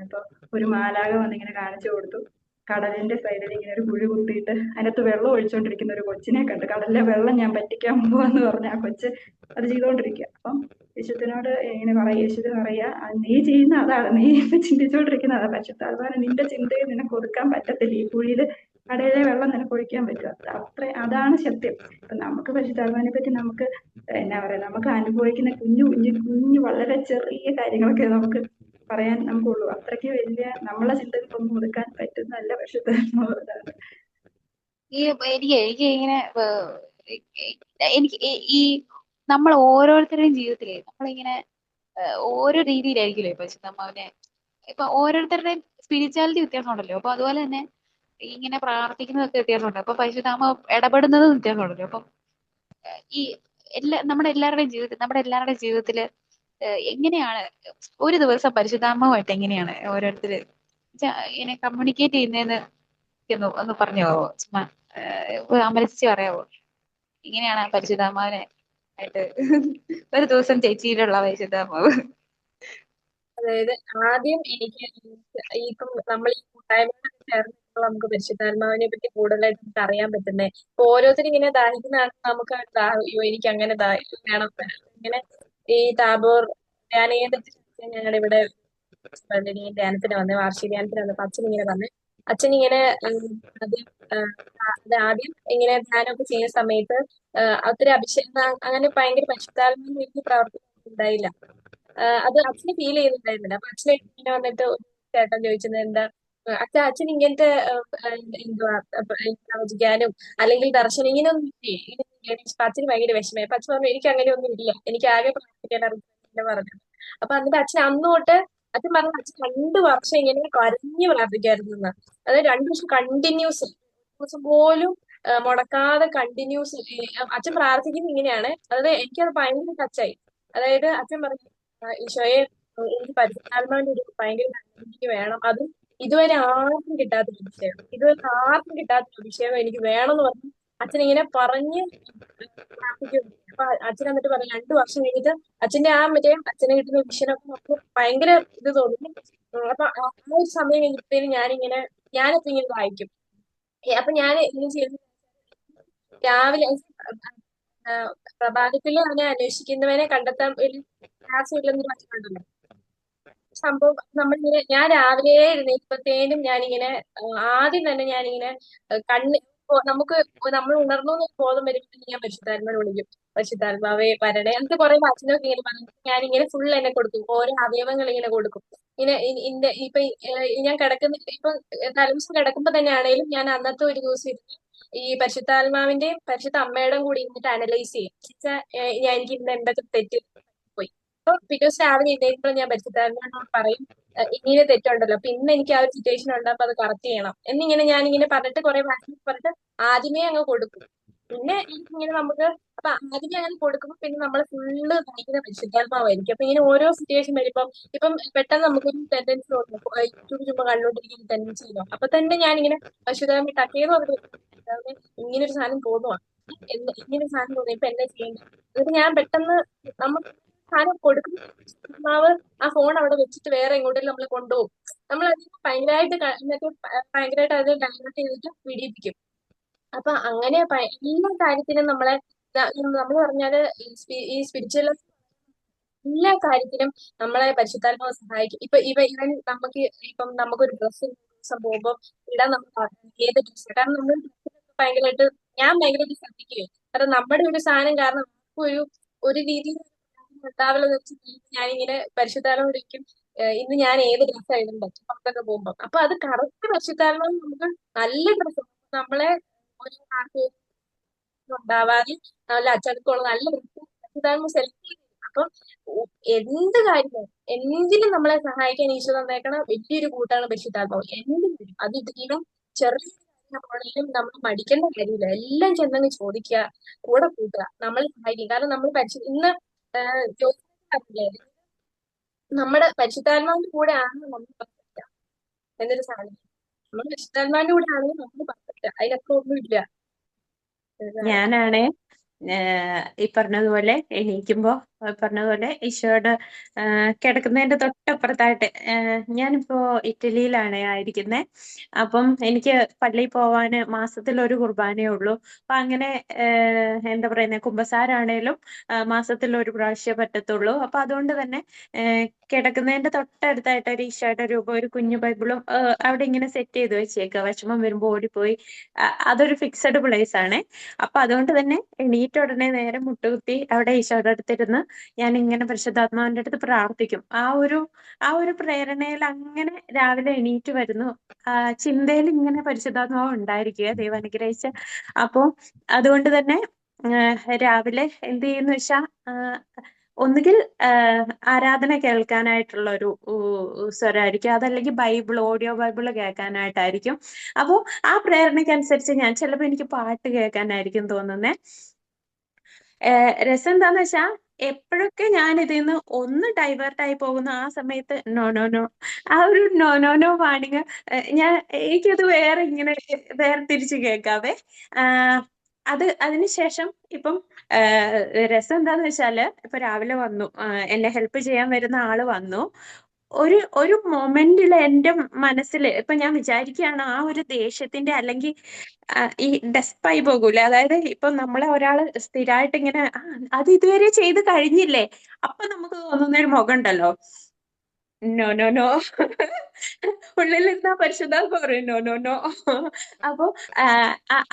ഇപ്പൊ ഒരു മാലാഖ വന്നിങ്ങനെ കാണിച്ചു കൊടുത്തു. കടലിന്റെ സൈഡിൽ ഇങ്ങനെ ഒരു കുഴി കുത്തിയിട്ട് അതിനകത്ത് വെള്ളം ഒഴിച്ചുകൊണ്ടിരിക്കുന്ന ഒരു കൊച്ചിനെ കണ്ടു. കടലിലെ വെള്ളം ഞാൻ പറ്റിക്കാൻ പോവാന്ന് പറഞ്ഞ ആ കൊച്ച് അത് ചെയ്തുകൊണ്ടിരിക്കുക. അപ്പം യേശുവിനോട് ഇങ്ങനെ പറയാ, യേശുവിന് പറയാ, നീ ചെയ്യുന്ന അതാണ്, നീ ഇപ്പൊ ചിന്തിച്ചുകൊണ്ടിരിക്കുന്ന അതാ. പരിശുദ്ധാത്മാവിനെ നിന്റെ ചിന്തയെ നിനക്ക് ഒതുക്കാൻ പറ്റത്തില്ല. ഈ കുഴിയില് കടലിലെ വെള്ളം നിനക്ക് ഒഴിക്കാൻ പറ്റുക അതാണ് സത്യം. ഇപ്പൊ നമുക്ക് പരിശുദ്ധാത്മാവിനെ പറ്റി നമുക്ക് എന്നാ പറയാ, നമുക്ക് അനുഭവിക്കുന്ന കുഞ്ഞു കുഞ്ഞു കുഞ്ഞു വളരെ ചെറിയ കാര്യങ്ങളൊക്കെ നമുക്ക് പറയാൻ നമുക്കുള്ളൂ. അത്രയ്ക്ക് വലിയ നമ്മളെ ചിന്തകൾക്കൊന്നും ഒതുക്കാൻ പറ്റുന്നതല്ല പരിശുദ്ധാത്മാവ്. ഈ എനിക്ക് ഇങ്ങനെ എനിക്ക് ഈ നമ്മൾ ഓരോരുത്തരുടെയും ജീവിതത്തിലേ നമ്മളിങ്ങനെ ഓരോ രീതിയിലായിരിക്കുമല്ലോ ഇപ്പൊ പരിശുദ്ധാത്മാവിനെ ഇപ്പൊ ഓരോരുത്തരുടെയും സ്പിരിച്വാലിറ്റി വ്യത്യാസം ഉണ്ടല്ലോ. അപ്പൊ അതുപോലെ തന്നെ ഇങ്ങനെ പ്രാർത്ഥിക്കുന്നതൊക്കെ വ്യത്യാസമുണ്ട്. അപ്പൊ പരിശുദ്ധാത്മാവ് ഇടപെടുന്നത് വ്യത്യാസമുണ്ടല്ലോ. അപ്പം ഈ നമ്മുടെ എല്ലാവരുടെയും ജീവിതത്തില് എങ്ങനെയാണ് ഒരു ദിവസം പരിശുദ്ധാത്മാവുമായിട്ട് എങ്ങനെയാണ് ഓരോരുത്തര് ഇങ്ങനെ കമ്മ്യൂണിക്കേറ്റ് ചെയ്യുന്നതെന്ന് ഒന്ന് പറഞ്ഞു പോവോ? ചുമ്മാ അമരസിച്ച് പറയാവോ? ഇങ്ങനെയാണ് പരിശുദ്ധാത്മാവിനെ ആയിട്ട് ഒരു ദിവസം ചേച്ചിയിലുള്ള പരിശുദ്ധാത്മാവ്. അതായത് ആദ്യം എനിക്ക് ഇപ്പം നമ്മൾ ഈ കൂട്ടായ്മ ചേർന്നിട്ടുള്ള നമുക്ക് പരിശുദ്ധാത്മാവിനെ പറ്റി കൂടുതലായിട്ട് നമുക്ക് അറിയാൻ പറ്റുന്നത്. ഇപ്പൊ ഓരോരുത്തരും ഇങ്ങനെ ദാഹിക്കുന്നതാണ് നമുക്ക് അയ്യോ എനിക്ക് അങ്ങനെ വേണം. ഇങ്ങനെ ഈ താബോർ ധ്യാനകേന്ദ്രത്തിൽ ഞങ്ങളുടെ ഇവിടെ ധ്യാനത്തിന് വന്ന് വാർഷിക ധ്യാനത്തിന് വന്നപ്പോ അച്ഛൻ ഇങ്ങനെ പറഞ്ഞു. അച്ഛൻ ഇങ്ങനെ ആദ്യം ഇങ്ങനെ ധ്യാനമൊക്കെ ചെയ്യുന്ന സമയത്ത് ഒത്തിരി അഭിഷേകം അങ്ങനെ ഭയങ്കര പരിശുദ്ധാത്മാവിനെ എനിക്ക് പ്രവർത്തിക്കുന്നുണ്ടായില്ല. അത് അച്ഛന് ഫീൽ ചെയ്യുന്നുണ്ടായിരുന്നില്ല. അപ്പൊ അച്ഛനെ ഇങ്ങനെ വന്നിട്ട് ഒരു ചേട്ടൻ ചോദിച്ചത് എന്താ അച്ഛൻ ഇങ്ങനത്തെ എന്തുവാ പ്രവചിക്കാനും അല്ലെങ്കിൽ ദർശനം ഇങ്ങനെയൊന്നും ഇല്ലേ? അപ്പൊ അച്ഛന് ഭയങ്കര വിഷമമായി. അപ്പൊ അച്ഛൻ പറഞ്ഞു എനിക്ക് അങ്ങനെ ഒന്നും ഇല്ല, എനിക്ക് ആകെ പ്രാർത്ഥിക്കാൻ അറിയില്ല പറഞ്ഞു. അപ്പൊ എന്നിട്ട് അച്ഛൻ അന്ന് തൊട്ട് അച്ഛൻ പറഞ്ഞു അച്ഛൻ 2 വർഷം ഇങ്ങനെ കരഞ്ഞു പ്രാർത്ഥിക്കായിരുന്നു. അതായത് 2 വർഷം കണ്ടിന്യൂസ് ദിവസം പോലും മുടക്കാതെ കണ്ടിന്യൂസ് അച്ഛൻ പ്രാർത്ഥിക്കുന്നത് ഇങ്ങനെയാണ്. അതായത് എനിക്കത് ഭയങ്കര ടച്ചായി. അതായത് അച്ഛൻ പറഞ്ഞു ഈശോയെ എനിക്ക് പരിശുദ്ധാത്മാവിന്റെ ഒരു ഭയങ്കര എനിക്ക് വേണം. അതും ഇതുവരെ ആർക്കും കിട്ടാത്തൊരു അഭിഷേകം, ഇതുവരെ ആർക്കും കിട്ടാത്തൊരു അഭിഷേകം എനിക്ക് വേണമെന്ന് പറഞ്ഞു അച്ഛൻ ഇങ്ങനെ പറഞ്ഞ് പ്രാർത്ഥിക്കുന്നു. അപ്പൊ അച്ഛൻ എന്നിട്ട് പറഞ്ഞു 2 വർഷം കഴിഞ്ഞിട്ട് അച്ഛന്റെ ആ മറ്റേ അച്ഛനെ കിട്ടുന്ന വിഷനൊക്കെ നമുക്ക് ഭയങ്കര ഇത് തോന്നി. അപ്പൊ ആ ഒരു സമയം കഴിഞ്ഞപ്പോഴത്തേനും ഞാനിപ്പോ ഇങ്ങനെ വായിക്കും. അപ്പൊ ഞാൻ ഇങ്ങനെ ചെയ്യുന്നത് രാവിലെ പ്രഭാതത്തിൽ അവനെ അന്വേഷിക്കുന്നവനെ കണ്ടെത്താൻ ഒരു ക്ലാസ്സില്ലെന്നൊരു വചനമുണ്ടല്ലോ. സംഭവം നമ്മളിങ്ങനെ ഞാൻ രാവിലെ എഴുന്നേൽപ്പത്തേനും ഞാനിങ്ങനെ ആദ്യം തന്നെ ഞാനിങ്ങനെ കണ്ണ് നമുക്ക് നമ്മൾ ഉണർന്നു എന്ന് ബോധം വരുമ്പോൾ ഞാൻ പരിശുദ്ധാത്മാവിനെ വിളിക്കും. പരിശുദ്ധാത്മാവേ വരണേ അങ്ങനത്തെ കുറെ വചനമൊക്കെ ഇങ്ങനെ പറഞ്ഞു ഞാനിങ്ങനെ ഫുൾ എന്നെ കൊടുക്കും. ഓരോ അവയവങ്ങൾ ഇങ്ങനെ കൊടുക്കും. ഇങ്ങനെ ഇപ്പൊ ഞാൻ കിടക്കുന്ന ഇപ്പൊ തലമുസം കിടക്കുമ്പോ തന്നെ ആണെങ്കിലും ഞാൻ അന്നത്തെ ഒരു ദിവസം ഇരുന്ന് ഈ പരിശുദ്ധാത്മാവിന്റെയും പരിശുദ്ധ അമ്മയുടെയും കൂടി ഇരുന്നിട്ട് അനലൈസ് ചെയ്യും. ഞാൻ എനിക്ക് ഇന്ന് എന്തൊക്കെ തെറ്റ് പോയി. അപ്പൊ പിറ്റേ ദിവസം രാവിലെ എഴുന്നേൽക്കുമ്പോൾ ഞാൻ പരിശുദ്ധാത്മാവിനോട് പറയും ഇങ്ങനെ തെറ്റുണ്ടല്ലോ, അപ്പൊ ഇന്ന് എനിക്ക് ആ ഒരു സിറ്റുവേഷൻ ഉണ്ട്, അപ്പൊ അത് കറക്റ്റ് ചെയ്യണം എന്നിങ്ങനെ ഞാനിങ്ങനെ പറഞ്ഞിട്ട് കുറെ വാക്യം പറഞ്ഞിട്ട് ആദ്യമേ അങ്ങ് കൊടുക്കും. പിന്നെ ഇങ്ങനെ നമുക്ക് അപ്പൊ ആദ്യമേ അങ്ങനെ കൊടുക്കുമ്പോൾ പിന്നെ നമ്മൾ ഫുള്ള് ഭയങ്കര പരിശുദ്ധാത്മാവായിരിക്കും. അപ്പൊ ഇങ്ങനെ ഓരോ സിറ്റുവേഷൻ വരുമ്പോൾ ഇപ്പം പെട്ടെന്ന് നമുക്കൊരു ടെൻഡൻസി തോന്നും യൂട്യൂബ് ചുമ്മാ കണ്ടുകൊണ്ടിരിക്കുന്ന ടെൻഡൻസി തോന്നും. അപ്പൊ തന്നെ ഞാനിങ്ങനെ പരിശുദ്ധാത്മ ടക്കേന്ന് പറഞ്ഞിട്ട് ഇങ്ങനെ ഒരു സാധനം തോന്നുവാ, ഇങ്ങനെ ഒരു സാധനം തോന്നി ഇപ്പൊ എന്നാ ചെയ്യേണ്ടത്. എന്നിട്ട് ഞാൻ പെട്ടെന്ന് നമുക്ക് സാധനം കൊടുക്കുമ്പോൾ ആ ഫോൺ അവിടെ വെച്ചിട്ട് വേറെ എങ്ങോട്ടെങ്കിലും നമ്മൾ കൊണ്ടുപോകും. നമ്മൾ അതിന് ഭയങ്കരമായിട്ട് അത് ഡൈവേർട്ട് ചെയ്തിട്ട് വിടിയിപ്പിക്കും. അപ്പൊ അങ്ങനെ എല്ലാ കാര്യത്തിനും നമ്മൾ പറഞ്ഞാല് ഈ സ്പിരിച്വൽ എല്ലാ കാര്യത്തിനും നമ്മളെ പരിശുദ്ധാത്മാവ് സഹായിക്കും. ഇവൻ ഇപ്പം നമുക്കൊരു ഡ്രസ്സ് ദിവസം പോകുമ്പോൾ ഇടാൻ നമുക്ക് ഏത് ഡ്രസ്സ്, കാരണം നമ്മൾ ഭയങ്കരമായിട്ട് ഞാൻ ഭയങ്കരമായിട്ട് ശ്രദ്ധിക്കുകയും കാരണം നമ്മുടെ ഒരു സാധനം കാരണം ഒരു രീതിയിൽ ഉണ്ടാവില്ലെന്ന് വെച്ചിട്ട് ഞാനിങ്ങനെ പരിശുദ്ധാത്മാവ് വിളിക്കും ഇന്ന് ഞാൻ ഏത് ഡ്രസ്സാണ് ഇടുന്നത് പുറത്തൊക്കെ പോകുമ്പോൾ. അപ്പൊ അത് കറക്റ്റ് പരിശുദ്ധാത്മാവ് നമുക്ക് നല്ല ഡ്രസ്സ് നമ്മളെ ഒരു ഉണ്ടാവാതെ നല്ല അച്ചടക്കമുള്ള നല്ല പരിശുദ്ധാത്മാവ് സെലക്ട് ചെയ്ത് അപ്പം എന്ത് കാര്യവും എന്തിനും നമ്മളെ സഹായിക്കാൻ ഈശോ തന്നേക്കണ വലിയൊരു കൂട്ടാണ് പരിശുദ്ധാത്മാവ്. എന്തിനും അത് ഈവൻ ചെറിയ ആണെങ്കിലും നമ്മൾ മടിക്കേണ്ട കാര്യമില്ല. എല്ലാം ചെന്നങ്ങ് ചോദിക്കുക, കൂടെ കൂട്ടുക, നമ്മളെ സഹായിക്കും. കാരണം നമ്മൾ ഇന്ന് ജോലി പറഞ്ഞില്ലേ, നമ്മുടെ പരിശുദ്ധാത്മാവിന്റെ കൂടെ ആണ് നമ്മൾ പെർഫെക്റ്റ് എന്നൊരു സാധനം. നമ്മൾ പരിശുദ്ധാത്മാവിന്റെ കൂടെ ആണെങ്കിൽ നമ്മൾ പെർഫെക്റ്റ്, അതിനൊക്കെ ഒന്നുമില്ല. ഞാനാണേ ഈ പറഞ്ഞതുപോലെ എണീക്കുമ്പോ പറഞ്ഞതുപോലെ ഈശോയുടെ കിടക്കുന്നതിന്റെ തൊട്ടപ്പുറത്തായിട്ട് ഞാനിപ്പോ ഇറ്റലിയിലാണ് ആയിരിക്കുന്നത്. അപ്പം എനിക്ക് പള്ളിയിൽ പോവാന് മാസത്തിൽ ഒരു കുർബാനയേ ഉള്ളൂ. അപ്പൊ അങ്ങനെ എന്താ പറയുന്നത്, കുമ്പസാരാണേലും മാസത്തിൽ ഒരു പ്രാവശ്യം പറ്റത്തുള്ളൂ. അപ്പൊ അതുകൊണ്ട് തന്നെ കിടക്കുന്നതിന്റെ തൊട്ടടുത്തായിട്ട് ഒരു ഈശോയുടെ രൂപം, ഒരു കുഞ്ഞു ബൈബിളും അവിടെ ഇങ്ങനെ സെറ്റ് ചെയ്ത് വെച്ചേക്കുക. വിഷമം വരുമ്പോ ഓടിപ്പോയി അതൊരു ഫിക്സഡ് പ്ലേസ് ആണ്. അപ്പൊ അതുകൊണ്ട് തന്നെ എണീറ്റ ഉടനെ നേരെ മുട്ടുകുത്തി അവിടെ ഈശോയുടെ അടുത്തിരുന്ന് ഞാൻ ഇങ്ങനെ പരിശുദ്ധാത്മാവിന്റെ അടുത്ത് പ്രാർത്ഥിക്കും. ആ ഒരു പ്രേരണയിൽ അങ്ങനെ രാവിലെ എണീറ്റ് വരുന്നു. ചിന്തയിൽ ഇങ്ങനെ പരിശുദ്ധാത്മാവ് ഉണ്ടായിരിക്കുക, ദൈവം അനുഗ്രഹിച്ച്. അപ്പൊ അതുകൊണ്ട് തന്നെ രാവിലെ എന്ത് ചെയ്യുന്ന വെച്ചാ ഒന്നുകിൽ ആരാധന കേൾക്കാനായിട്ടുള്ള ഒരു സ്വരമായിരിക്കും, അതല്ലെങ്കിൽ ഓഡിയോ ബൈബിൾ കേൾക്കാനായിട്ടായിരിക്കും. അപ്പോ ആ പ്രേരണയ്ക്കനുസരിച്ച് ഞാൻ ചിലപ്പോ എനിക്ക് പാട്ട് കേൾക്കാനായിരിക്കും തോന്നുന്നേ. രസം എന്താന്ന് വെച്ചാ എപ്പോഴൊക്കെ ഞാൻ ഇതിൽ നിന്ന് ഒന്ന് ഡൈവേർട്ട് ആയി പോകുന്ന ആ സമയത്ത് നോ നോ നോ, ആ ഒരു നോ നോ നോ വാണിങ് എനിക്കത് വേറെ ഇങ്ങനെ വേർതിരിച്ച് കേൾക്കാവേ. അതിനുശേഷം ഇപ്പം രസം എന്താന്ന് വെച്ചാല് ഇപ്പൊ രാവിലെ വന്നു, എന്നെ ഹെൽപ്പ് ചെയ്യാൻ വരുന്ന ആള് വന്നു. ഒരു മൊമെന്റിൽ എന്റെ മനസ്സിൽ ഇപ്പൊ ഞാൻ വിചാരിക്കുകയാണ് ആ ഒരു ദേഷ്യത്തിന്റെ അല്ലെങ്കിൽ ഈ ഡെസ്പായി പോകൂലെ, അതായത് ഇപ്പൊ നമ്മളെ ഒരാള് സ്ഥിരമായിട്ട് ഇങ്ങനെ അത് ഇതുവരെ ചെയ്ത് കഴിഞ്ഞില്ലേ, അപ്പൊ നമുക്ക് തോന്നുന്ന ഒരു മുഖം ഉണ്ടല്ലോ, നോ നോ നോ ഉള്ളിലിരുന്ന പരിശുദ്ധാത്മ പറയും നോ നോ നോ. അപ്പൊ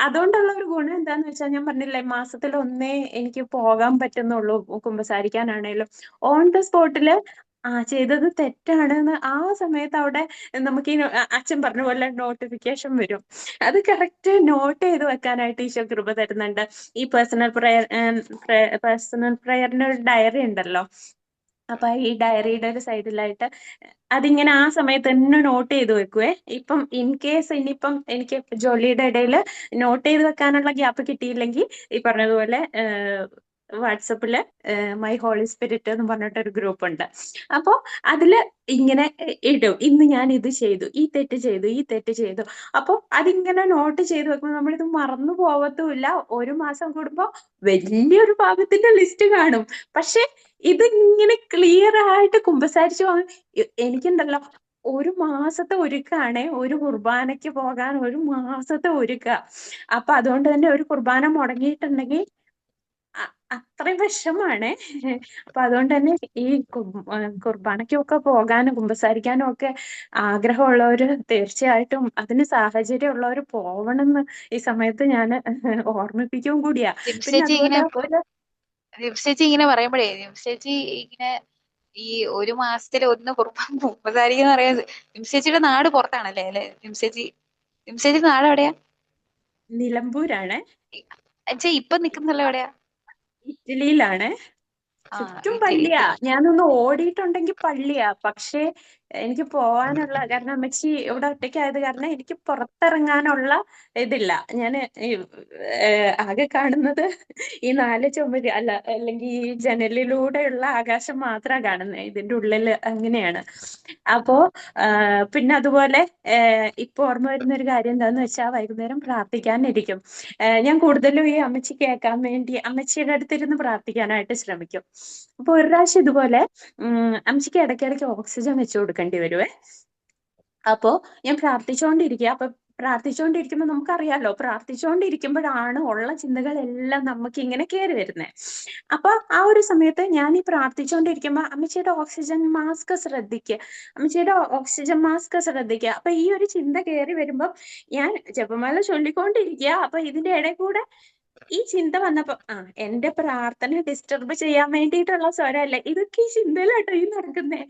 അതുകൊണ്ടുള്ള ഒരു ഗുണം എന്താന്ന് വെച്ചാൽ ഞാൻ പറഞ്ഞില്ലേ, മാസത്തിൽ ഒന്നേ എനിക്ക് പോകാൻ പറ്റുന്നുള്ളൂ കുമ്പസാരിക്കാനാണേലും. ഓൺ ദ സ്പോട്ടില് ചെയ്തത് തെറ്റാണെന്ന് ആ സമയത്ത് അവിടെ നമുക്ക് ഈ അച്ഛൻ പറഞ്ഞ പോലെ നോട്ടിഫിക്കേഷൻ വരും. അത് കറക്റ്റ് നോട്ട് ചെയ്ത് വെക്കാനായിട്ട് ഈശോ കൃപ തരുന്നുണ്ട്. ഈ പേഴ്സണൽ പ്രയറിന്റെ ഒരു ഡയറി ഉണ്ടല്ലോ, അപ്പൊ ഈ ഡയറിയുടെ ഒരു സൈഡിലായിട്ട് അതിങ്ങനെ ആ സമയത്ത് തന്നെ നോട്ട് ചെയ്ത് വെക്കുവേ. ഇപ്പം ഇൻ കേസ് ഇനിയിപ്പം എനിക്ക് ജോലിയുടെ ഇടയിൽ നോട്ട് ചെയ്ത് വെക്കാനുള്ള ഗ്യാപ്പ് കിട്ടിയില്ലെങ്കിൽ ഈ പറഞ്ഞതുപോലെ വാട്സപ്പില് മൈ ഹോളി സ്പിരിറ്റ് എന്ന് പറഞ്ഞിട്ടൊരു ഗ്രൂപ്പ് ഉണ്ട്. അപ്പോ അതില് ഇങ്ങനെ ഇടും, ഇന്ന് ഞാൻ ഇത് ചെയ്തു, ഈ തെറ്റ് ചെയ്തു, ഈ തെറ്റ് ചെയ്തു. അപ്പൊ അതിങ്ങനെ നോട്ട് ചെയ്ത് വെക്കുമ്പോൾ നമ്മളിത് മറന്നു പോവത്തുമില്ല. ഒരു മാസം കൂടുമ്പോ വലിയൊരു പാപത്തിന്റെ ലിസ്റ്റ് കാണും. പക്ഷെ ഇത് ഇങ്ങനെ ക്ലിയർ ആയിട്ട് കുമ്പസാരിച്ചു പോകാൻ എനിക്കുണ്ടല്ലോ ഒരു മാസത്തെ ഒരുക്കാണേ, ഒരു കുർബാനയ്ക്ക് പോകാൻ ഒരു മാസത്തെ ഒരുക്ക. അപ്പൊ അതുകൊണ്ട് തന്നെ ഒരു കുർബാന മുടങ്ങിയിട്ടുണ്ടെങ്കിൽ അത്രയും വിഷമാണ്. അപ്പൊ അതുകൊണ്ട് തന്നെ ഈ കുർബാനയ്ക്കൊക്കെ പോകാനും കുമ്പസാരിക്കാനും ഒക്കെ ആഗ്രഹമുള്ളവര് തീർച്ചയായിട്ടും അതിന് സാഹചര്യം ഉള്ളവര് പോവണമെന്ന് ഈ സമയത്ത് ഞാൻ ഓർമ്മിപ്പിക്കുകയും കൂടിയാ. പിന്നെ അതുപോലെ ചേച്ചി ഇങ്ങനെ പറയുമ്പോഴേ ചേച്ചി ഇങ്ങനെ ഈ ഒരു മാസത്തിൽ ഒന്ന് കുമ്പസാരിക്കുന്ന പറയാ. ചേച്ചിയുടെ നാട് പുറത്താണല്ലേ അല്ലെ? ചേച്ചിയുടെ നാട് എവിടെയാ? നിലമ്പൂരാണ്. ഇപ്പൊ നിക്കുന്നല്ലോ എവിടെയാ? ഇറ്റലിയിലാണ്. ചുറ്റും പള്ളിയാ. ഞാനൊന്ന് ഓടിയിട്ടുണ്ടെങ്കിൽ പള്ളിയാ. പക്ഷേ എനിക്ക് പോവാനുള്ള, കാരണം അമ്മച്ചി ഇവിടെ ഒറ്റയ്ക്കായത് കാരണം എനിക്ക് പുറത്തിറങ്ങാനുള്ള ഇതില്ല. ഞാൻ ആകെ കാണുന്നത് ഈ 4 ചുമര് അല്ലെങ്കിൽ ഈ ജനലിലൂടെയുള്ള ആകാശം മാത്രമാണ് കാണുന്നത്. ഇതിന്റെ ഉള്ളിൽ അങ്ങനെയാണ്. അപ്പോ പിന്നെ അതുപോലെ ഇപ്പൊ ഓർമ്മ വരുന്ന ഒരു കാര്യം എന്താന്ന് വെച്ചാൽ വൈകുന്നേരം പ്രാർത്ഥിക്കാനിരിക്കും. ഞാൻ കൂടുതലും ഈ അമ്മച്ചി കേൾക്കാൻ വേണ്ടി അമ്മച്ചിയുടെ അടുത്തിരുന്ന് പ്രാർത്ഥിക്കാനായിട്ട് ശ്രമിക്കും. അപ്പൊ ഒരു പ്രാവശ്യം ഇതുപോലെ അമ്മച്ചിക്ക് ഇടയ്ക്കിടയ്ക്ക് ഓക്സിജൻ വെച്ചു കൊടുക്കേണ്ടി വരുവേ. അപ്പോ ഞാൻ പ്രാർത്ഥിച്ചുകൊണ്ടിരിക്കുക. അപ്പൊ പ്രാർത്ഥിച്ചുകൊണ്ടിരിക്കുമ്പോൾ നമുക്കറിയാലോ, പ്രാർത്ഥിച്ചുകൊണ്ടിരിക്കുമ്പോഴാണ് ഉള്ള ചിന്തകളെല്ലാം നമുക്ക് ഇങ്ങനെ കയറി വരുന്നത്. അപ്പൊ ആ ഒരു സമയത്ത് ഞാൻ ഈ പ്രാർത്ഥിച്ചുകൊണ്ടിരിക്കുമ്പോ അമ്മച്ചിയുടെ ഓക്സിജൻ മാസ്ക് ശ്രദ്ധിക്കുക, അമ്മച്ചിയുടെ ഓക്സിജൻ മാസ്ക് ശ്രദ്ധിക്കുക. അപ്പൊ ഈ ഒരു ചിന്ത കയറി വരുമ്പോ ഞാൻ ജപമാല ചൊല്ലിക്കൊണ്ടിരിക്കുക. അപ്പൊ ഇതിന്റെ ഇടയിൽ കൂടെ ഈ ചിന്ത വന്നപ്പോ എന്റെ പ്രാർത്ഥന ഡിസ്റ്റർബ് ചെയ്യാൻ വേണ്ടിയിട്ടുള്ള സ്വരമല്ലേ ഇതൊക്കെ, ഈ ചിന്തയിലാട്ടോ ഈ നടക്കുന്നേ.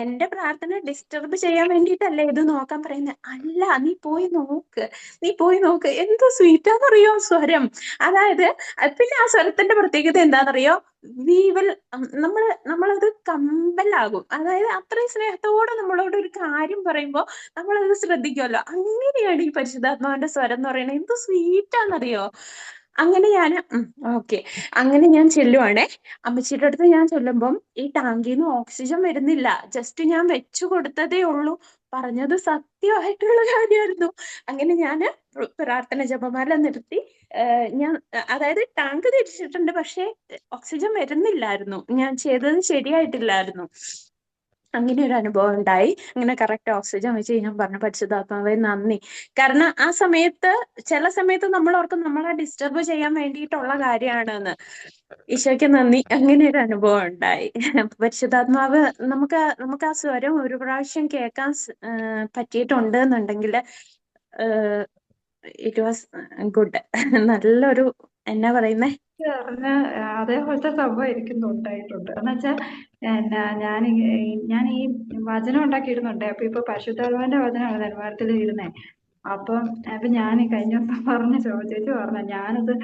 എന്റെ പ്രാർത്ഥന ഡിസ്റ്റർബ് ചെയ്യാൻ വേണ്ടിയിട്ടല്ലേ ഇത് നോക്കാൻ പറയുന്നത്. അല്ല, നീ പോയി നോക്ക്, നീ പോയി നോക്ക്. എന്ത് സ്വീറ്റാന്നറിയോ സ്വരം. അതായത് പിന്നെ ആ സ്വരത്തിന്റെ പ്രത്യേകത എന്താണെന്നറിയോ? വീവൽ നമ്മളത് കമ്പലാകും. അതായത് അത്രയും സ്നേഹത്തോടെ നമ്മളോട് ഒരു കാര്യം പറയുമ്പോൾ നമ്മളത് ശ്രദ്ധിക്കുമല്ലോ. അങ്ങനെയാണ് ഈ പരിശുദ്ധാത്മാവിന്റെ സ്വരം എന്ന് പറയുന്നത്. എന്ത് സ്വീറ്റാന്നറിയോ. അങ്ങനെ ഞാൻ ഓക്കെ, അങ്ങനെ ഞാൻ ചെല്ലുവാണേ. അമ്മച്ചിയുടെ അടുത്ത് ഞാൻ ചൊല്ലുമ്പം ഈ ടാങ്കിൽ നിന്ന് ഓക്സിജൻ വരുന്നില്ല. ജസ്റ്റ് ഞാൻ വെച്ചു കൊടുത്തതേ ഉള്ളൂ. പറഞ്ഞത് സത്യമായിട്ടുള്ള കാര്യമായിരുന്നു. അങ്ങനെ ഞാൻ പ്രാർത്ഥന ജപമാല നിർത്തി. ഞാൻ അതായത് ടാങ്ക് തിരിച്ചിട്ടുണ്ട്, പക്ഷെ ഓക്സിജൻ വരുന്നില്ലായിരുന്നു. ഞാൻ ചെയ്തത് ശരിയായിട്ടില്ലായിരുന്നു. അങ്ങനെ ഒരു അനുഭവം ഉണ്ടായി. അങ്ങനെ കറക്റ്റ് ഓക്സിജൻ വെച്ച് ഞാൻ പറഞ്ഞു, പരിശുദ്ധാത്മാവേ നന്ദി. കാരണം ആ സമയത്ത് ചില സമയത്ത് നമ്മൾ ഓർക്കും നമ്മളെ ഡിസ്റ്റർബ് ചെയ്യാൻ വേണ്ടിയിട്ടുള്ള കാര്യമാണെന്ന്. ഈശോയ്ക്ക് നന്ദി. അങ്ങനെ ഒരു അനുഭവം ഉണ്ടായി. പരിശുദ്ധാത്മാവ് നമുക്ക് ആ സ്വരം ഒരു പ്രാവശ്യം കേൾക്കാൻ പറ്റിയിട്ടുണ്ട് എന്നുണ്ടെങ്കിൽ ഇറ്റ് വാസ് ഗുഡ്. നല്ലൊരു എന്നാ പറയുന്നേ, പറഞ്ഞ അതേപോലത്തെ സംഭവം എനിക്കും ഉണ്ടായിട്ടുണ്ട്. എന്നുവെച്ചാൽ ഞാൻ ഈ വചനം ഉണ്ടാക്കിയിരുന്നുണ്ട്. അപ്പൊ ഇപ്പൊ പരിശുദ്ധാത്മാവിന്റെ വചനമാണ് ധർമ്മത്തിൽ ഇരുന്നേ. അപ്പൊ ഞാൻ കഴിഞ്ഞ ദിവസം ചോദിച്ചേച്ചി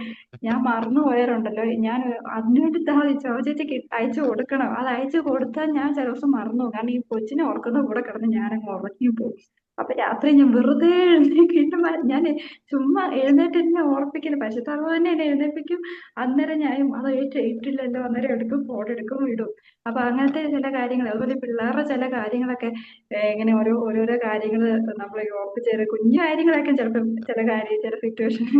ഞാൻ മറന്നു പോയാലുണ്ടല്ലോ, ഞാൻ അതിനുവേണ്ടി ചോദിച്ചേച്ചിക്ക് അയച്ചു കൊടുക്കണം. അത് അയച്ചു കൊടുത്താൽ ഞാൻ ചില ദിവസം മറന്നു പോകും. കാരണം ഈ കൊച്ചിനെ ഓർക്കുന്ന കൂടെ കിടന്ന് ഞാനങ്ങ് ഉറങ്ങി പോകും. അപ്പൊ രാത്രി ഞാൻ വെറുതെ എഴുന്നേറ്റിട്ട് ഞാൻ ചുമ്മാ എഴുന്നേറ്റ് എന്നെ ഓർപ്പിക്കില്ല. പരിശുദ്ധാത്മാവ് തന്നെ എന്നെ എഴുന്നേൽപ്പിക്കും. അന്നേരം ഞാൻ അത് ഏറ്റില്ലല്ലോ, അന്നേരം എടുക്കും, ഫോൺ എടുക്കും, ഇടും. അപ്പൊ അങ്ങനത്തെ ചില കാര്യങ്ങൾ, അതുപോലെ പിള്ളേരുടെ ചില കാര്യങ്ങളൊക്കെ ഇങ്ങനെ ഓരോരോ കാര്യങ്ങൾ നമ്മൾ ഓർപ്പിച്ച് തരും. കുഞ്ഞു കാര്യങ്ങളൊക്കെ ചിലപ്പോൾ ചില സിറ്റുവേഷൻ.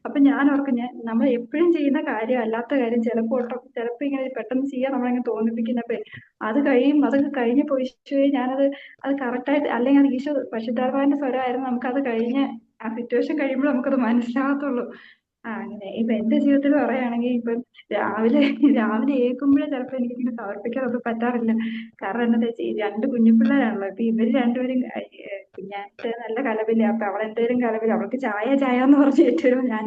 അപ്പൊ ഞാൻ ഓർക്കും, നമ്മൾ എപ്പോഴും ചെയ്യുന്ന കാര്യം അല്ലാത്ത കാര്യം ചിലപ്പോ ഇങ്ങനെ പെട്ടെന്ന് ചെയ്യാൻ നമ്മളിങ്ങനെ തോന്നിപ്പിക്കുന്നപ്പോ അതൊക്കെ കഴിഞ്ഞപ്പോ ഈശോയെ അത് കറക്റ്റായിട്ട്, അല്ലെങ്കിൽ അത് ഈശോ പരിശുദ്ധാത്മാവിന്റെ സ്വരമായിരുന്നു. നമുക്കത് കഴിഞ്ഞ് ആ സിറ്റുവേഷൻ കഴിയുമ്പോൾ നമുക്കത് മനസ്സിലാകത്തുള്ളൂ. അങ്ങനെ ഇപ്പൊ എന്റെ ജീവിതത്തിൽ പറയുകയാണെങ്കിൽ ഇപ്പം രാവിലെ രാവിലെ ഏൽക്കുമ്പോഴേ ചിലപ്പോ എനിക്കിങ്ങനെ സമർപ്പിക്കാനൊന്നും പറ്റാറില്ല. കാരണം എന്താ വെച്ചാൽ ഈ രണ്ട് കുഞ്ഞുപിള്ളേരാണല്ലോ. ഇപ്പൊ ഇവര് രണ്ടുപേരും കുഞ്ഞാറ്റ് നല്ല കലപില. അപ്പൊ അവളെന്തേലും കലപില, അവൾക്ക് ചായ ചായ എന്ന് പറഞ്ഞ് ഏറ്റവും ഞാൻ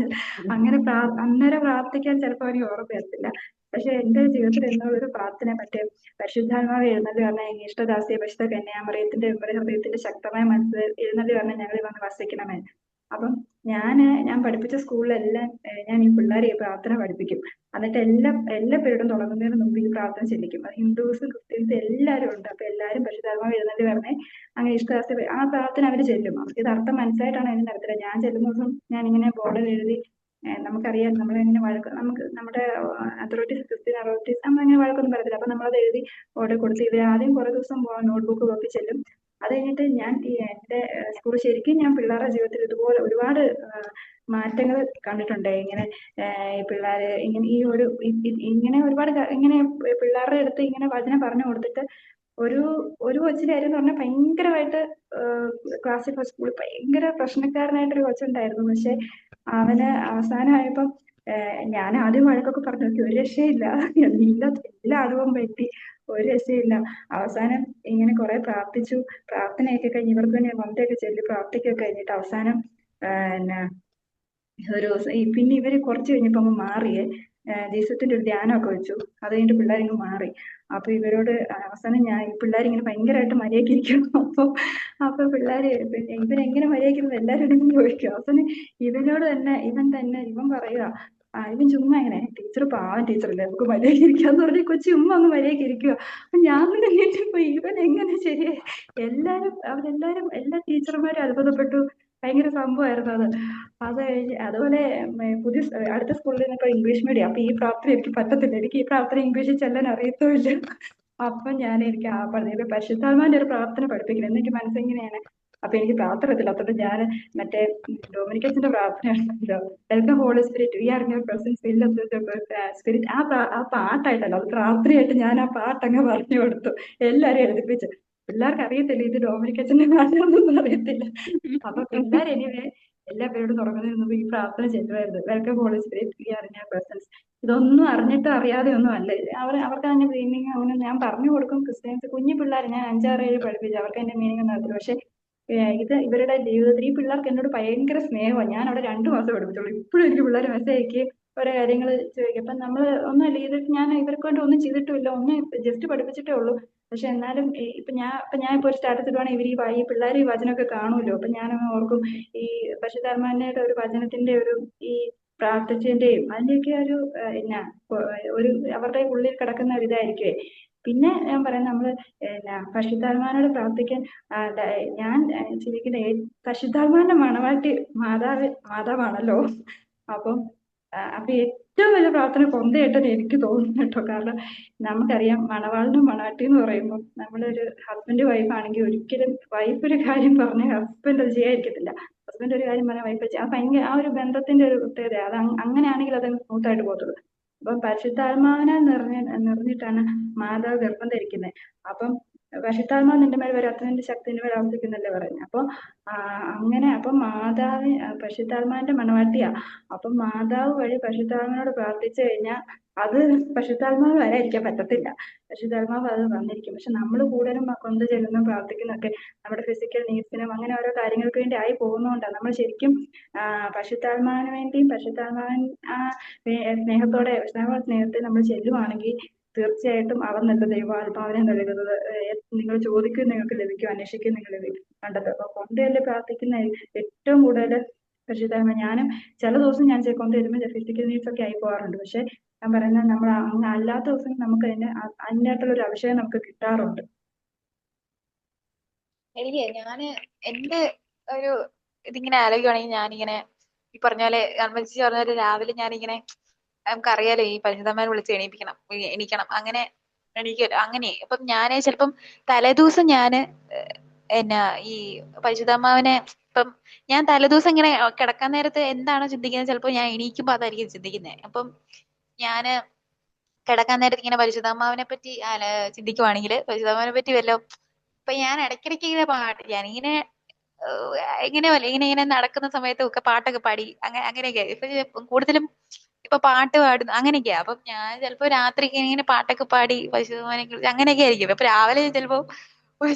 അങ്ങനെ അന്നേരം പ്രാർത്ഥിക്കാൻ ചിലപ്പോ എനിക്ക് ഓർമ്മ വരത്തില്ല. പക്ഷെ എന്റെ ജീവിതത്തിൽ എന്നൊരു പ്രാർത്ഥന പരിശുദ്ധാത്മാവ് എഴുന്നള്ളി പറഞ്ഞ ഇഷ്ടദാസിയെ പരിശുദ്ധ കന്യാമറിയത്തിന്റെ ഹൃദയത്തിന്റെ ശക്തമായ മനസ്സിൽ എഴുന്നള്ളി പറഞ്ഞ ഞങ്ങൾ വന്ന് വസിക്കണമേ. അപ്പം ഞാൻ പഠിപ്പിച്ച സ്കൂളിലെല്ലാം ഞാൻ ഈ പിള്ളേരെ ഈ പ്രാർത്ഥന പഠിപ്പിക്കും. എന്നിട്ട് എല്ലാ പേരോടും തുടങ്ങുന്നതിന് മുമ്പ് ഈ പ്രാർത്ഥന ചെല്ലിക്കും. അത് ഹിന്ദുസ് ക്രിസ്ത്യൻസ് എല്ലാവരും ഉണ്ട്. അപ്പൊ എല്ലാവരും പരിശുദ്ധാത്മാവ് എഴുന്നള്ളി പറഞ്ഞേ അങ്ങനെ ഇഷ്ടദാസി ആ പ്രാർത്ഥന അവർ ചെല്ലും. അവർക്ക് ഇത് അർത്ഥം മനസ്സിലായിട്ടാണ് അതിന് നടത്തുന്നത്. ഞാൻ ചെല്ലുന്ന ദിവസം ഞാൻ ഇങ്ങനെ ബോർഡിൽ എഴുതി, നമുക്കറിയാം നമ്മളെങ്ങനെ നമുക്ക് നമ്മുടെ അതോറിറ്റീസ്, ക്രിസ്ത്യൻ അതോറിറ്റീസ് നമ്മളിങ്ങനെ വഴക്കൊന്നും പറയത്തില്ല. അപ്പൊ നമ്മളത് എഴുതി ബോർഡിൽ കൊടുത്ത് ഇവർ ആദ്യം കുറെ ദിവസം നോട്ട്ബുക്ക് നോക്കി ചെല്ലും. അത് കഴിഞ്ഞിട്ട് ഞാൻ എന്റെ സ്കൂൾ ശരിക്കും ഞാൻ പിള്ളേരുടെ ജീവിതത്തിൽ ഇതുപോലെ ഒരുപാട് മാറ്റങ്ങൾ കണ്ടിട്ടുണ്ട്. ഇങ്ങനെ പിള്ളേര് ഇങ്ങനെ ഇങ്ങനെ ഒരുപാട് ഇങ്ങനെ പിള്ളേരുടെ അടുത്ത് ഇങ്ങനെ വചനം പറഞ്ഞു കൊടുത്തിട്ട് ഒരു കൊച്ചിന്റെ കാര്യം എന്ന് പറഞ്ഞാൽ ഭയങ്കരമായിട്ട് ക്ലാസ്സിൽ സ്കൂളിൽ ഭയങ്കര പ്രശ്നക്കാരനായിട്ടൊരു കൊച്ചുണ്ടായിരുന്നു. പക്ഷെ അവന് അവസാനമായപ്പം ഞാൻ ആദ്യം വഴക്കൊക്കെ പറഞ്ഞു നോക്കി, ഒരു രക്ഷയില്ല. എല്ലാ അടവും പറ്റി, ഒരു രക്ഷയില്ല. അവസാനം ഇങ്ങനെ കുറെ പ്രാർത്ഥിച്ചു. പ്രാർത്ഥനയൊക്കെ കഴിഞ്ഞ് ഇവർക്ക് വേണ്ടി മമതയൊക്കെ ചൊല്ലി പ്രാർത്ഥിക്കൊക്കെ കഴിഞ്ഞിട്ട് അവസാനം ഒരു ദിവസം പിന്നെ ഇവര് കുറച്ച് കഴിഞ്ഞപ്പോ അങ്ങ് മാറിയേ. ദേശത്തിന്റെ ഒരു ധ്യാനമൊക്കെ വെച്ചു. അത് കഴിഞ്ഞിട്ട് പിള്ളേരിങ്ങ് മാറി. അപ്പൊ ഇവരോട് അവസാനം ഈ പിള്ളേരിങ്ങനെ ഭയങ്കരമായിട്ട് മര്യാദയ്ക്ക് ഇരിക്കണം. അപ്പൊ പിള്ളേര് ഇവരെങ്ങനെ മര്യാദയ്ക്കുന്നത് എല്ലാവരോടും ചോദിക്കും. അവസാനം ഇവൻ പറയുക, ഇവൻ ചുമ്മാ ഇങ്ങനെ ടീച്ചർ പാവം ടീച്ചറല്ലേ, നമുക്ക് മര്യാദയ്ക്ക് ഇരിക്കാന്ന് പറഞ്ഞ് കൊച്ചു ചുമ്മാ അങ്ങ് മര്യാദയ്ക്ക് ഇരിക്കുക. അപ്പൊ ഞാൻ തന്നെ കേട്ടപ്പോ ഇവൻ എങ്ങനെ ശരിയായി. അവരെല്ലാരും എല്ലാ ടീച്ചർമാരും അത്ഭുതപ്പെട്ടു. ഭയങ്കര സംഭവമായിരുന്നു അത്. അത് കഴിഞ്ഞ് അതുപോലെ അടുത്ത സ്കൂളിൽ നിന്നപ്പോ ഇംഗ്ലീഷ് മീഡിയം. അപ്പൊ ഈ പ്രാർത്ഥന എനിക്ക് പറ്റത്തില്ല. എനിക്ക് ഈ പ്രാർത്ഥന ഇംഗ്ലീഷിൽ ചെല്ലാൻ അറിയത്തുമില്ല. അപ്പൊ എനിക്ക് പറഞ്ഞ പരിശുദ്ധാത്മാവിന്റെ ഒരു പ്രാർത്ഥന പഠിപ്പിക്കണം എന്നെനിക്ക് മനസ്സിങ്ങനെയാണ്. അപ്പൊ എനിക്ക് പ്രാർത്ഥന അറിയത്തില്ല. അതുകൊണ്ട് ഞാൻ മറ്റേ ഡൊമിനിക്കസിന്റെ പ്രാർത്ഥനയാണല്ലോ, welcome holy spirit, we are in your presence, fill us with spirit. ആ പാട്ടായിട്ടല്ലോ, അത് പ്രാർത്ഥനയായിട്ട് ഞാൻ ആ പാട്ടങ്ങ് പറഞ്ഞു കൊടുത്തു. എല്ലാരും എഴുതിപ്പിച്ചു. പിള്ളേർക്ക് അറിയത്തില്ല ഇത് ഡൊമിനിക്കസിന്റെ പാട്ടാണെന്നൊന്നും അറിയത്തില്ല. അപ്പൊ പിള്ളേർ എല്ലാ പേരോടും തുടങ്ങുന്നതിന് മുമ്പ് ഈ പ്രാർത്ഥന ചെല്ലുമായിരുന്നു. Welcome holy spirit, we are in your presence. ഇതൊന്നും അറിഞ്ഞിട്ടോ അറിയാതെ ഒന്നും അല്ല. അവർക്ക് അതിന്റെ മീനിങ് അങ്ങനെ ഞാൻ പറഞ്ഞു കൊടുക്കും. ക്രിസ്ത്യൻസ് കുഞ്ഞു പിള്ളേർ ഞാൻ 5, 6, 7 പഠിപ്പിച്ചു. അവർക്ക് അതിന്റെ മീനിങ് ഒന്നും അറിയത്തില്ല. പക്ഷെ ഇത് ഇവരുടെ ജീവിതത്തിൽ ഈ പിള്ളേർക്ക് എന്നോട് ഭയങ്കര സ്നേഹമാണ്. ഞാൻ അവിടെ 2 മാസം പഠിപ്പിച്ചുള്ളൂ. ഇപ്പോഴും എനിക്ക് പിള്ളേർ മെസ്സേജ് അയക്കി ഓരോ കാര്യങ്ങൾ ചോദിക്കും. അപ്പൊ നമ്മൾ ഒന്നുമല്ല, ഞാൻ ഇവർക്ക് വേണ്ടി ഒന്നും ചെയ്തിട്ടുമില്ല, ഒന്നും ജസ്റ്റ് പഠിപ്പിച്ചിട്ടേ ഉള്ളൂ. പക്ഷെ എന്നാലും ഇപ്പൊ ഞാൻ ഇപ്പൊ ഒരു സ്റ്റാറ്റസ് ഇടുവാണെങ്കിൽ ഈ പിള്ളേർ ഈ വചനമൊക്കെ കാണുമല്ലോ. അപ്പൊ ഞാൻ ഓർക്കും ഈ പരിശുദ്ധാത്മാവിന്റെ ഒരു വചനത്തിന്റെ ഒരു ഈ പ്രാർത്ഥിച്ചതിന്റെയും അതിന്റെയൊക്കെ ഒരു എന്നാ കൊ- ഒരു അവരുടെ ഉള്ളിൽ കിടക്കുന്ന ഒരു ഇതായിരിക്കുവേ. പിന്നെ ഞാൻ പറയാം നമ്മള് പരിശുദ്ധാത്മാവിനോട് പ്രാർത്ഥിക്കാൻ ഞാൻ ചിന്തിക്കുന്ന പരിശുദ്ധാത്മാവിന്റെ മണവാട്ടി മാതാവാണല്ലോ. അപ്പം അപ്പൊ ഏറ്റവും വലിയ പ്രാർത്ഥന കൊന്തയായിട്ടാണ് എനിക്ക് തോന്നുന്നു കേട്ടോ. കാരണം നമുക്കറിയാം മണവാളിനും മണവാട്ടി എന്ന് പറയുമ്പോൾ നമ്മളൊരു ഹസ്ബൻഡ് വൈഫ് ആണെങ്കിൽ ഒരിക്കലും വൈഫ് ഒരു കാര്യം പറഞ്ഞ ഹസ്ബൻഡ് അത് ചെയ്യാതിരിക്കത്തില്ല. ഹസ്ബൻഡ് ഒരു കാര്യം പറഞ്ഞാൽ വൈഫ് ആ ഭയങ്കര ആ ഒരു ബന്ധത്തിന്റെ ഒരു പ്രത്യേകത. അത് അങ്ങനെയാണെങ്കിൽ അത് സ്മൂത്തായിട്ട് പോകത്തുള്ളൂ. അപ്പം പരിശുദ്ധാത്മാവിനാൽ നിറഞ്ഞിട്ടാണ് മാതാവ് ഗർഭം ധരിക്കുന്നത്. അപ്പം പരിശുദ്ധാത്മാവ് നിന്റെ മേൽ വരും, അത്യുന്നതന്റെ ശക്തി നിന്റെ മേൽ ആവർത്തിക്കുന്നല്ലേ പറഞ്ഞു. അപ്പൊ അങ്ങനെ അപ്പൊ പരിശുദ്ധാത്മാവിന്റെ മണവാട്ടിയാ. അപ്പൊ മാതാവ് വഴി പരിശുദ്ധാത്മാവിനോട് പ്രാർത്ഥിച്ചു കഴിഞ്ഞാൽ അത് പരിശുദ്ധാത്മാവ് വരാതിരിക്കാൻ പറ്റത്തില്ല. പരിശുദ്ധാത്മാവ് അത് വന്നിരിക്കും. പക്ഷെ നമ്മൾ കൂടുതലും കൊണ്ട് ചെല്ലുന്ന പ്രാർത്ഥിക്കുന്നൊക്കെ നമ്മുടെ ഫിസിക്കൽ നീഡ്സിനും അങ്ങനെ ഓരോ കാര്യങ്ങൾക്ക് വേണ്ടി ആയി പോകുന്നതുകൊണ്ടാണ്. നമ്മൾ ശരിക്കും പരിശുദ്ധാത്മാവിന് വേണ്ടിയും പരിശുദ്ധാത്മാവൻ ആ സ്നേഹത്തിൽ നമ്മൾ ചെല്ലുവാണെങ്കിൽ തീർച്ചയായിട്ടും അവൻ നല്ല ദൈവാത്മാവിനെ നൽകുന്നത്. നിങ്ങൾ ചോദിക്കും നിങ്ങൾക്ക് ലഭിക്കും, അന്വേഷിക്കും നിങ്ങൾ കണ്ടെത്തും. അപ്പൊ കൊണ്ടുചെല്ലി പ്രാർത്ഥിക്കുന്ന ഏറ്റവും കൂടുതൽ പരിശുദ്ധാത്മ. ഞാനും ചില ദിവസം ഞാൻ കൊണ്ട് വരുമ്പോൾ ഫിസിക്കൽ നീഡ്സ് ഒക്കെ ആയി പോകാറുണ്ട്. പക്ഷെ ഞാൻ പറയുന്നത് നമ്മൾ അങ്ങനെ അല്ലാത്ത ദിവസം നമുക്ക് അതിൻ്റെതായിട്ടുള്ള ഒരു അഭിഷേകം നമുക്ക് കിട്ടാറുണ്ട്. ഞാന് എന്റെ ഒരു ഇതിങ്ങനെ ആലോചിക്കുവാണെങ്കിൽ ഞാനിങ്ങനെ ഈ പറഞ്ഞ പോലെ ഗവൺമെന്റ് പറഞ്ഞ പോലെ രാവിലെ ഞാനിങ്ങനെ നമുക്കറിയാലോ ഈ പരിശുദ്ധമ്മനെ വിളിച്ച് എണീക്കണം അങ്ങനെ എണീക്കല്ലോ അങ്ങനെ. അപ്പം ഞാന് ചിലപ്പം തലേദിവസം ഞാന് എന്നാ ഈ പരിശുദ്ധമ്മാവനെ ഇപ്പം ഞാൻ തലേദിവസം ഇങ്ങനെ കിടക്കാൻ നേരത്ത് എന്താണോ ചിന്തിക്കുന്നത് ചിലപ്പോൾ ഞാൻ എണീക്കുമ്പോ അതായിരിക്കും ചിന്തിക്കുന്നത്. അപ്പം ഞാന് കിടക്കാൻ നേരത്ത് ഇങ്ങനെ പരിശുദ്ധമ്മാവിനെ പറ്റി ചിന്തിക്കുവാണെങ്കിൽ പരിശുദ്ധമ്മാവിനെ പറ്റി വല്ലോ ഇപ്പൊ ഞാൻ ഇടയ്ക്കിടയ്ക്ക് ഇങ്ങനെ ഞാനിങ്ങനെ ഇങ്ങനെ ഇങ്ങനെ നടക്കുന്ന സമയത്ത് ഒക്കെ പാട്ടൊക്കെ പാടി അങ്ങനെയൊക്കെ ഇപ്പൊ കൂടുതലും ഇപ്പൊ പാട്ട് പാടുന്നു അങ്ങനെയൊക്കെയാ. അപ്പം ഞാൻ ചിലപ്പോ രാത്രി ഇങ്ങനെ പാട്ടൊക്കെ പാടി പരിശുദ്ധമാനെ കുറിച്ച് അങ്ങനെയൊക്കെ ആയിരിക്കും. അപ്പൊ രാവിലെ ചിലപ്പോ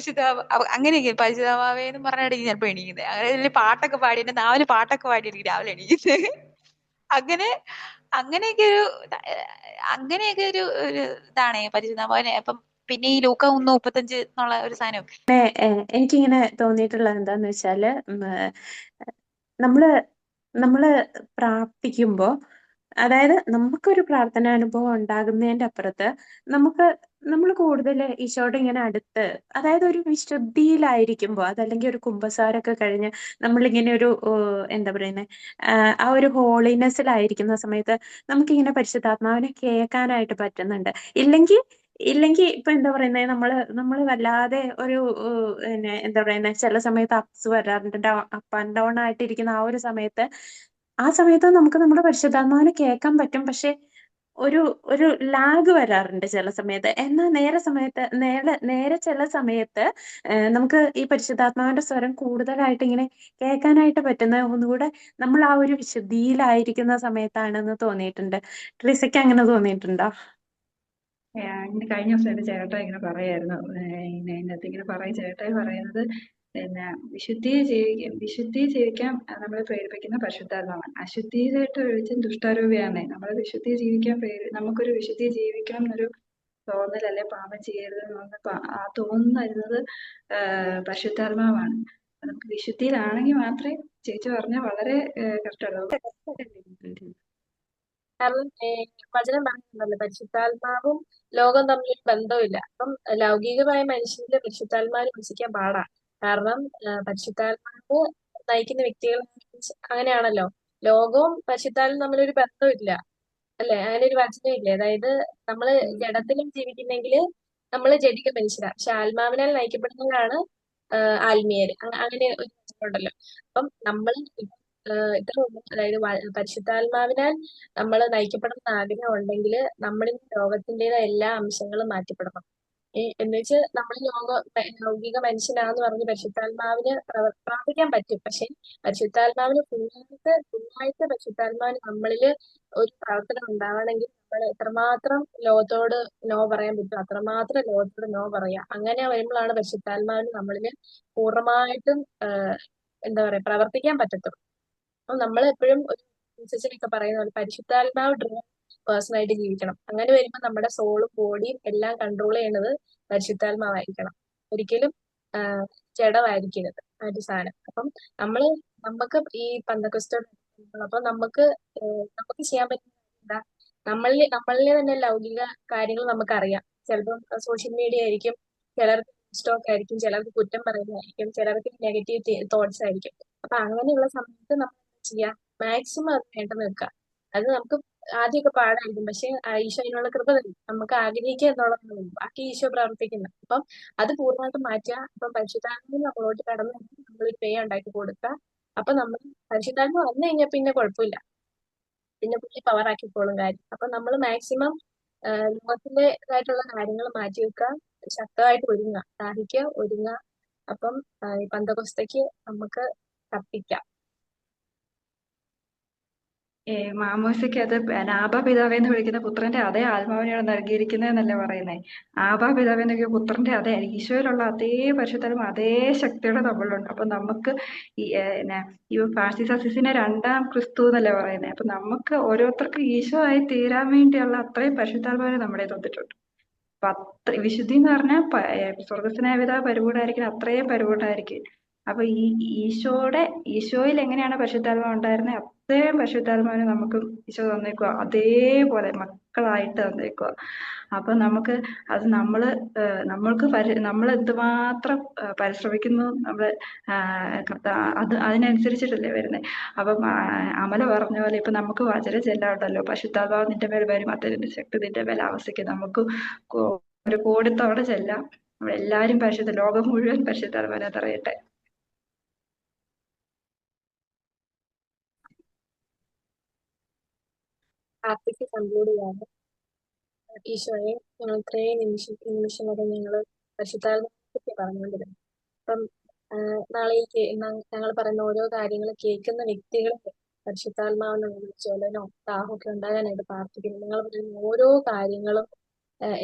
അങ്ങനെയൊക്കെ പരിശുദ്ധമാവേന്ന് പറഞ്ഞിട്ടായിരിക്കും ചിലപ്പോ എണീക്കുന്നത്. അങ്ങനെ പാട്ടൊക്കെ പാടി എന്റെ നാവില് പാട്ടൊക്കെ പാടിയിരിക്കും രാവിലെ എണീക്കുന്നത്. അങ്ങനെ അങ്ങനെയൊക്കെ ഒരു അങ്ങനെയൊക്കെ ഒരു ഇതാണ് പരിശുദ്ധമാവനെ. അപ്പം പിന്നെ ഈ ലൂക്ക 1:35 എന്നുള്ള ഒരു സാധനം എനിക്കിങ്ങനെ തോന്നിയിട്ടുള്ളത് എന്താന്ന് വെച്ചാല് നമ്മള് നമ്മള് പ്രാർത്ഥിക്കുമ്പോ അതായത് നമുക്കൊരു പ്രാർത്ഥനാനുഭവം ഉണ്ടാകുന്നതിന്റെ അപ്പുറത്ത് നമ്മൾ കൂടുതൽ ഈശോയോട് ഇങ്ങനെ അടുത്ത് അതായത് ഒരു വിശുദ്ധിയിലായിരിക്കുമ്പോ അതല്ലെങ്കിൽ ഒരു കുമ്പസാരമൊക്കെ കഴിഞ്ഞ് നമ്മളിങ്ങനെ ഒരു എന്താ പറയുന്നത് ആ ഒരു ഹോളിനെസ്സിലായിരിക്കുന്ന സമയത്ത് നമുക്കിങ്ങനെ പരിശുദ്ധാത്മാവിനെ കേൾക്കാനായിട്ട് പറ്റുന്നുണ്ട്. ഇല്ലെങ്കിൽ ഇപ്പൊ എന്താ പറയുന്നത് നമ്മള് വല്ലാതെ ഒരു പിന്നെ എന്താ പറയുന്നത് ചില സമയത്ത് അപ്സ് വരാറുണ്ട്, അപ്പ് ആൻഡ് ഡൗൺ ആയിട്ടിരിക്കുന്ന ആ സമയത്ത് നമുക്ക് നമ്മുടെ പരിശുദ്ധാത്മാവിനെ കേൾക്കാൻ പറ്റും. പക്ഷെ ഒരു ഒരു ലാഗ് വരാറുണ്ട് ചില സമയത്ത്. എന്നാൽ നേരെ ചില സമയത്ത് നമുക്ക് ഈ പരിശുദ്ധാത്മാവിന്റെ സ്വരം കൂടുതലായിട്ട് ഇങ്ങനെ കേൾക്കാനായിട്ട് പറ്റുന്ന ഒന്നുകൂടെ നമ്മൾ ആ ഒരു വിശുദ്ധിയിലായിരിക്കുന്ന സമയത്താണെന്ന് തോന്നിയിട്ടുണ്ട്. ട്രിസയ്ക്ക് അങ്ങനെ തോന്നിയിട്ടുണ്ടോ? ഇങ്ങനെ കഴിഞ്ഞ ദിവസം എന്റെ ചേട്ടാ ഇങ്ങനെ പറയായിരുന്നു. ഇതിനകത്ത് ഇങ്ങനെ ചേട്ടായി പറയുന്നത് പിന്നെ വിശുദ്ധി ജീവിക്കാൻ നമ്മളെ പ്രേരിപ്പിക്കുന്ന പരിശുദ്ധാത്മാവാണ്. അശുദ്ധിയിലായിട്ട് ഒഴിച്ചും ദുഷ്ടാരൂപിയാണ്. നമ്മളെ വിശുദ്ധി ജീവിക്കാൻ നമുക്കൊരു വിശുദ്ധി ജീവിക്കണം എന്നൊരു തോന്നൽ അല്ലെ പാപം ചെയ്യരുത് ആ തോന്നുന്നത് പരിശുദ്ധാത്മാവാണ്. നമുക്ക് വിശുദ്ധിയിലാണെങ്കിൽ മാത്രമേ ചേച്ചി പറഞ്ഞ വളരെ കഷ്ടമുള്ളൂ. കാരണം വചനം പറയുന്നുണ്ടല്ലോ പരിശുദ്ധാത്മാവും ലോകം തമ്മിൽ ഒരു ബന്ധമില്ല. അപ്പം ലൗകികമായ മനുഷ്യന്റെ പരിശുദ്ധാത്മാവിനെ വിശ്വസിക്കാൻ പാടാണ്. കാരണം പരിശുദ്ധാത്മാവ് നയിക്കുന്ന വ്യക്തികൾ അങ്ങനെയാണല്ലോ. ലോകവും പരിശുദ്ധാത്മാവും തമ്മിലൊരു ബന്ധമില്ല അല്ലെ? അങ്ങനെ ഒരു വചനം ഇല്ലേ? അതായത് നമ്മള് ജഡത്തിലും ജീവിക്കുന്നെങ്കിൽ നമ്മള് ജഡിക മനുഷ്യരാ, പക്ഷെ ആത്മാവിനാൽ നയിക്കപ്പെടുന്നവരാണ് ആത്മീയര്. അങ്ങനെ ഒരു വചനമുണ്ടല്ലോ. അപ്പം നമ്മൾ ഇത്ര അതായത് പരിശുദ്ധാത്മാവിനാൽ നമ്മൾ നയിക്കപ്പെടണമെന്ന് ആഗ്രഹം ഉണ്ടെങ്കിൽ നമ്മളിൽ ലോകത്തിൻ്റെതായ എല്ലാ അംശങ്ങളും മാറ്റപ്പെടണം. എന്ന് വെച്ച് നമ്മൾ ലൗകിക മനുഷ്യനാന്ന് പറഞ്ഞ് പരിശുദ്ധാത്മാവിന് പ്രാർത്ഥിക്കാൻ പറ്റും. പക്ഷെ പരിശുദ്ധാത്മാവിന് ഫുള്ളായിട്ട് പരിശുദ്ധാത്മാവിന് നമ്മളില് ഒരു പ്രവർത്തനം ഉണ്ടാവണമെങ്കിൽ നമ്മൾ എത്രമാത്രം ലോകത്തോട് നോ പറയാൻ പറ്റും അത്രമാത്രം ലോകത്തോട് നോ പറയാ. അങ്ങനെ വരുമ്പോഴാണ് പരിശുദ്ധാത്മാവിന് നമ്മളില് പൂർണ്ണമായിട്ടും എന്താ പറയാ പ്രവർത്തിക്കാൻ പറ്റത്തുള്ളൂ. അപ്പൊ നമ്മൾ എപ്പോഴും ഒരു ചേച്ചിയൊക്കെ പറയുന്ന പോലെ പരിശുദ്ധാത്മാവ് പേഴ്സണായിട്ട് ജീവിക്കണം. അങ്ങനെ വരുമ്പോൾ നമ്മുടെ സോളും ബോഡിയും എല്ലാം കൺട്രോൾ ചെയ്യുന്നത് പരിശുദ്ധാത്മാവായിരിക്കണം. ഒരിക്കലും ജഡമായിരിക്കരുത് ആ ഒരു സാധനം. അപ്പം നമുക്ക് ഈ പന്തക്കോസ്തൽ അപ്പൊ നമുക്ക് ചെയ്യാൻ പറ്റുന്ന എന്താ, നമ്മളിലെ തന്നെ ലൗകിക കാര്യങ്ങൾ നമുക്കറിയാം. ചിലപ്പം സോഷ്യൽ മീഡിയ ആയിരിക്കും, ചിലർക്ക് സ്റ്റോക്ക് ആയിരിക്കും, ചിലർക്ക് കുറ്റം പറയുന്നതായിരിക്കും, ചിലർക്ക് നെഗറ്റീവ് തോട്ട്സ് ആയിരിക്കും. അപ്പൊ അങ്ങനെയുള്ള സമയത്ത് നമ്മൾ ചെയ്യാം, മാക്സിമം അത് വേണ്ട നിൽക്കുക. അത് നമുക്ക് ആദ്യമൊക്കെ പാടായിരിക്കും, പക്ഷെ ഈശോ അതിനുള്ള കൃപ തരും. നമുക്ക് ആഗ്രഹിക്കുക എന്നുള്ളതാണ് ബാക്കി ഈശോ പ്രവർത്തിക്കുന്നത്. അപ്പം അത് പൂർണ്ണമായിട്ട് മാറ്റുക. അപ്പം പരിശുദ്ധാത്മാവിന് നമ്മളോട്ട് കടന്നു നമ്മൾ പേ ഉണ്ടാക്കി കൊടുക്കുക. അപ്പൊ നമ്മൾ പരിശുദ്ധാത്മ വന്നു കഴിഞ്ഞാൽ പിന്നെ കുഴപ്പമില്ല, പിന്നെ പുള്ളി പവർ ആക്കിക്കോളും കാര്യം. അപ്പൊ നമ്മൾ മാക്സിമം ലോകത്തിൻ്റെതായിട്ടുള്ള കാര്യങ്ങൾ മാറ്റി വെക്കുക, ശക്തമായിട്ട് ഒരുങ്ങുക, ദാഹിക്കുക, ഒരുങ്ങുക. അപ്പം ഈ പന്തകൊസ്തയ്ക്ക് നമുക്ക് കത്തിക്കാം. മാമോസയ്ക്ക് അത് ആബാ പിതാവേ എന്ന് വിളിക്കുന്ന പുത്രന്റെ അതേ ആത്മാവിനെയാണ് നൽകിയിരിക്കുന്നതെന്നല്ലേ പറയുന്നേ. ആബാ പിതാവേ എന്നൊക്കെ പുത്രന്റെ അതേ ഈശോയിലുള്ള അതേ പരിശുദ്ധാത്മ അതേ ശക്തിയുടെ നമ്മളിലുണ്ട്. അപ്പൊ നമുക്ക് ഈ ഫ്രാൻസിസ് അസീസിനെ രണ്ടാം ക്രിസ്തു എന്നല്ലേ പറയുന്നത്. അപ്പൊ നമുക്ക് ഓരോരുത്തർക്കും ഈശോ ആയി തീരാൻ വേണ്ടിയുള്ള അത്രയും പരിശുദ്ധാത്മാവിനെ നമ്മുടെ തന്നിട്ടുണ്ട്. അപ്പൊ അത്ര വിശുദ്ധി എന്ന് പറഞ്ഞാൽ സ്വർഗസ്വനായ പിതാവ് പരിപൂർണ്ണമായിരിക്കും, അത്രയും പരിപൂർണ്ണമായിരിക്കും. അപ്പൊ ഈ ഈശോയിൽ എങ്ങനെയാണ് പരിശുദ്ധാത്മാവ് ഉണ്ടായിരുന്നത്, അത്രയും പരിശുദ്ധാത്മാവിനെ നമുക്ക് ഈശോ തന്നേക്കുക, അതേപോലെ മക്കളായിട്ട് തന്നേക്കുക. അപ്പൊ നമുക്ക് അത് നമ്മൾ എന്തുമാത്രം പരിശ്രമിക്കുന്നു, നമ്മള് അതിനനുസരിച്ചിട്ടല്ലേ വരുന്നത്. അപ്പം അമല പറഞ്ഞ പോലെ ഇപ്പൊ നമുക്ക് വചനം ചെല്ലാറുണ്ടല്ലോ, പരിശുദ്ധാത്മാവ് നിന്റെ മേൽ വരും, അതിന്റെ ശക്തി നിന്റെ മേൽ ആവസിക്കും. നമുക്ക് ഒരു കോടിത്തവണ ചെല്ലാം. എല്ലാരും ലോകം മുഴുവൻ പരിശുദ്ധാത്മാവിനെ അറിയട്ടെ. പ്രാർത്ഥിച്ച് കൺക്ലൂഡ് ചെയ്യാതെ ഈശോയെ ഞങ്ങൾ ഇത്രയും നിമിഷം വരെ ഞങ്ങൾ പരിശുദ്ധാത്മാവിനെ പറഞ്ഞുകൊണ്ടിരുന്നു. അപ്പം നാളെ ഞങ്ങൾ പറയുന്ന ഓരോ കാര്യങ്ങൾ കേൾക്കുന്ന വ്യക്തികൾ പരിശുദ്ധാത്മാവിനുള്ള ജ്വലനോ ദാഹമൊക്കെ ഉണ്ടാകാനായിട്ട് പ്രാർത്ഥിക്കുന്നു. നിങ്ങൾ പറയുന്ന ഓരോ കാര്യങ്ങളും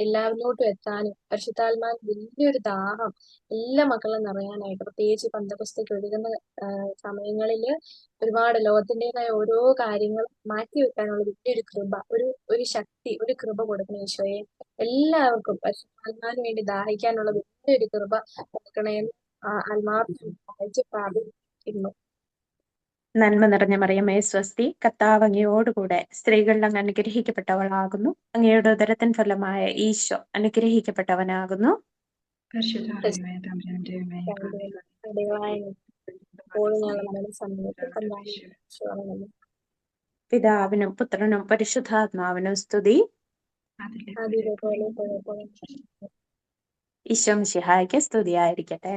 എല്ലാവരിലോട്ടും എത്താനും പരിശുദ്ധാത്മാവിന് വലിയൊരു ദാഹം എല്ലാ മക്കളും നിറയാനായിട്ട്, പ്രത്യേകിച്ച് പന്തക്കോസ്തയ്ക്ക് ഒഴുകുന്ന സമയങ്ങളിൽ ഒരുപാട് ലോകത്തിൻ്റെതായ ഓരോ കാര്യങ്ങൾ മാറ്റിവെക്കാനുള്ള വലിയൊരു കൃപ, ഒരു ശക്തി, ഒരു കൃപ കൊടുക്കണേ ഈശോയെ. എല്ലാവർക്കും പരിശുദ്ധാത്മാവിന് വേണ്ടി ദാഹിക്കാനുള്ള വലിയൊരു കൃപ കൊടുക്കണേന്ന് ആത്മാർത്ഥം പ്രാർത്ഥിക്കുന്നു. നന്മ നിറഞ്ഞ മറിയമേ സ്വസ്തി, കർത്താവ് അങ്ങയോടുകൂടെ സ്ത്രീകളിൽ അങ്ങ് അനുഗ്രഹിക്കപ്പെട്ടവളാകുന്നു. അങ്ങയുടെ ഉദരത്തിൻ ഫലമായ ഈശോ അനുഗ്രഹിക്കപ്പെട്ടവനാകുന്നു. പിതാവിനും പുത്രനും പരിശുദ്ധാത്മാവിനും സ്തുതി. ഈശോ മിശിഹായ്ക്ക് സ്തുതിയായിരിക്കട്ടെ.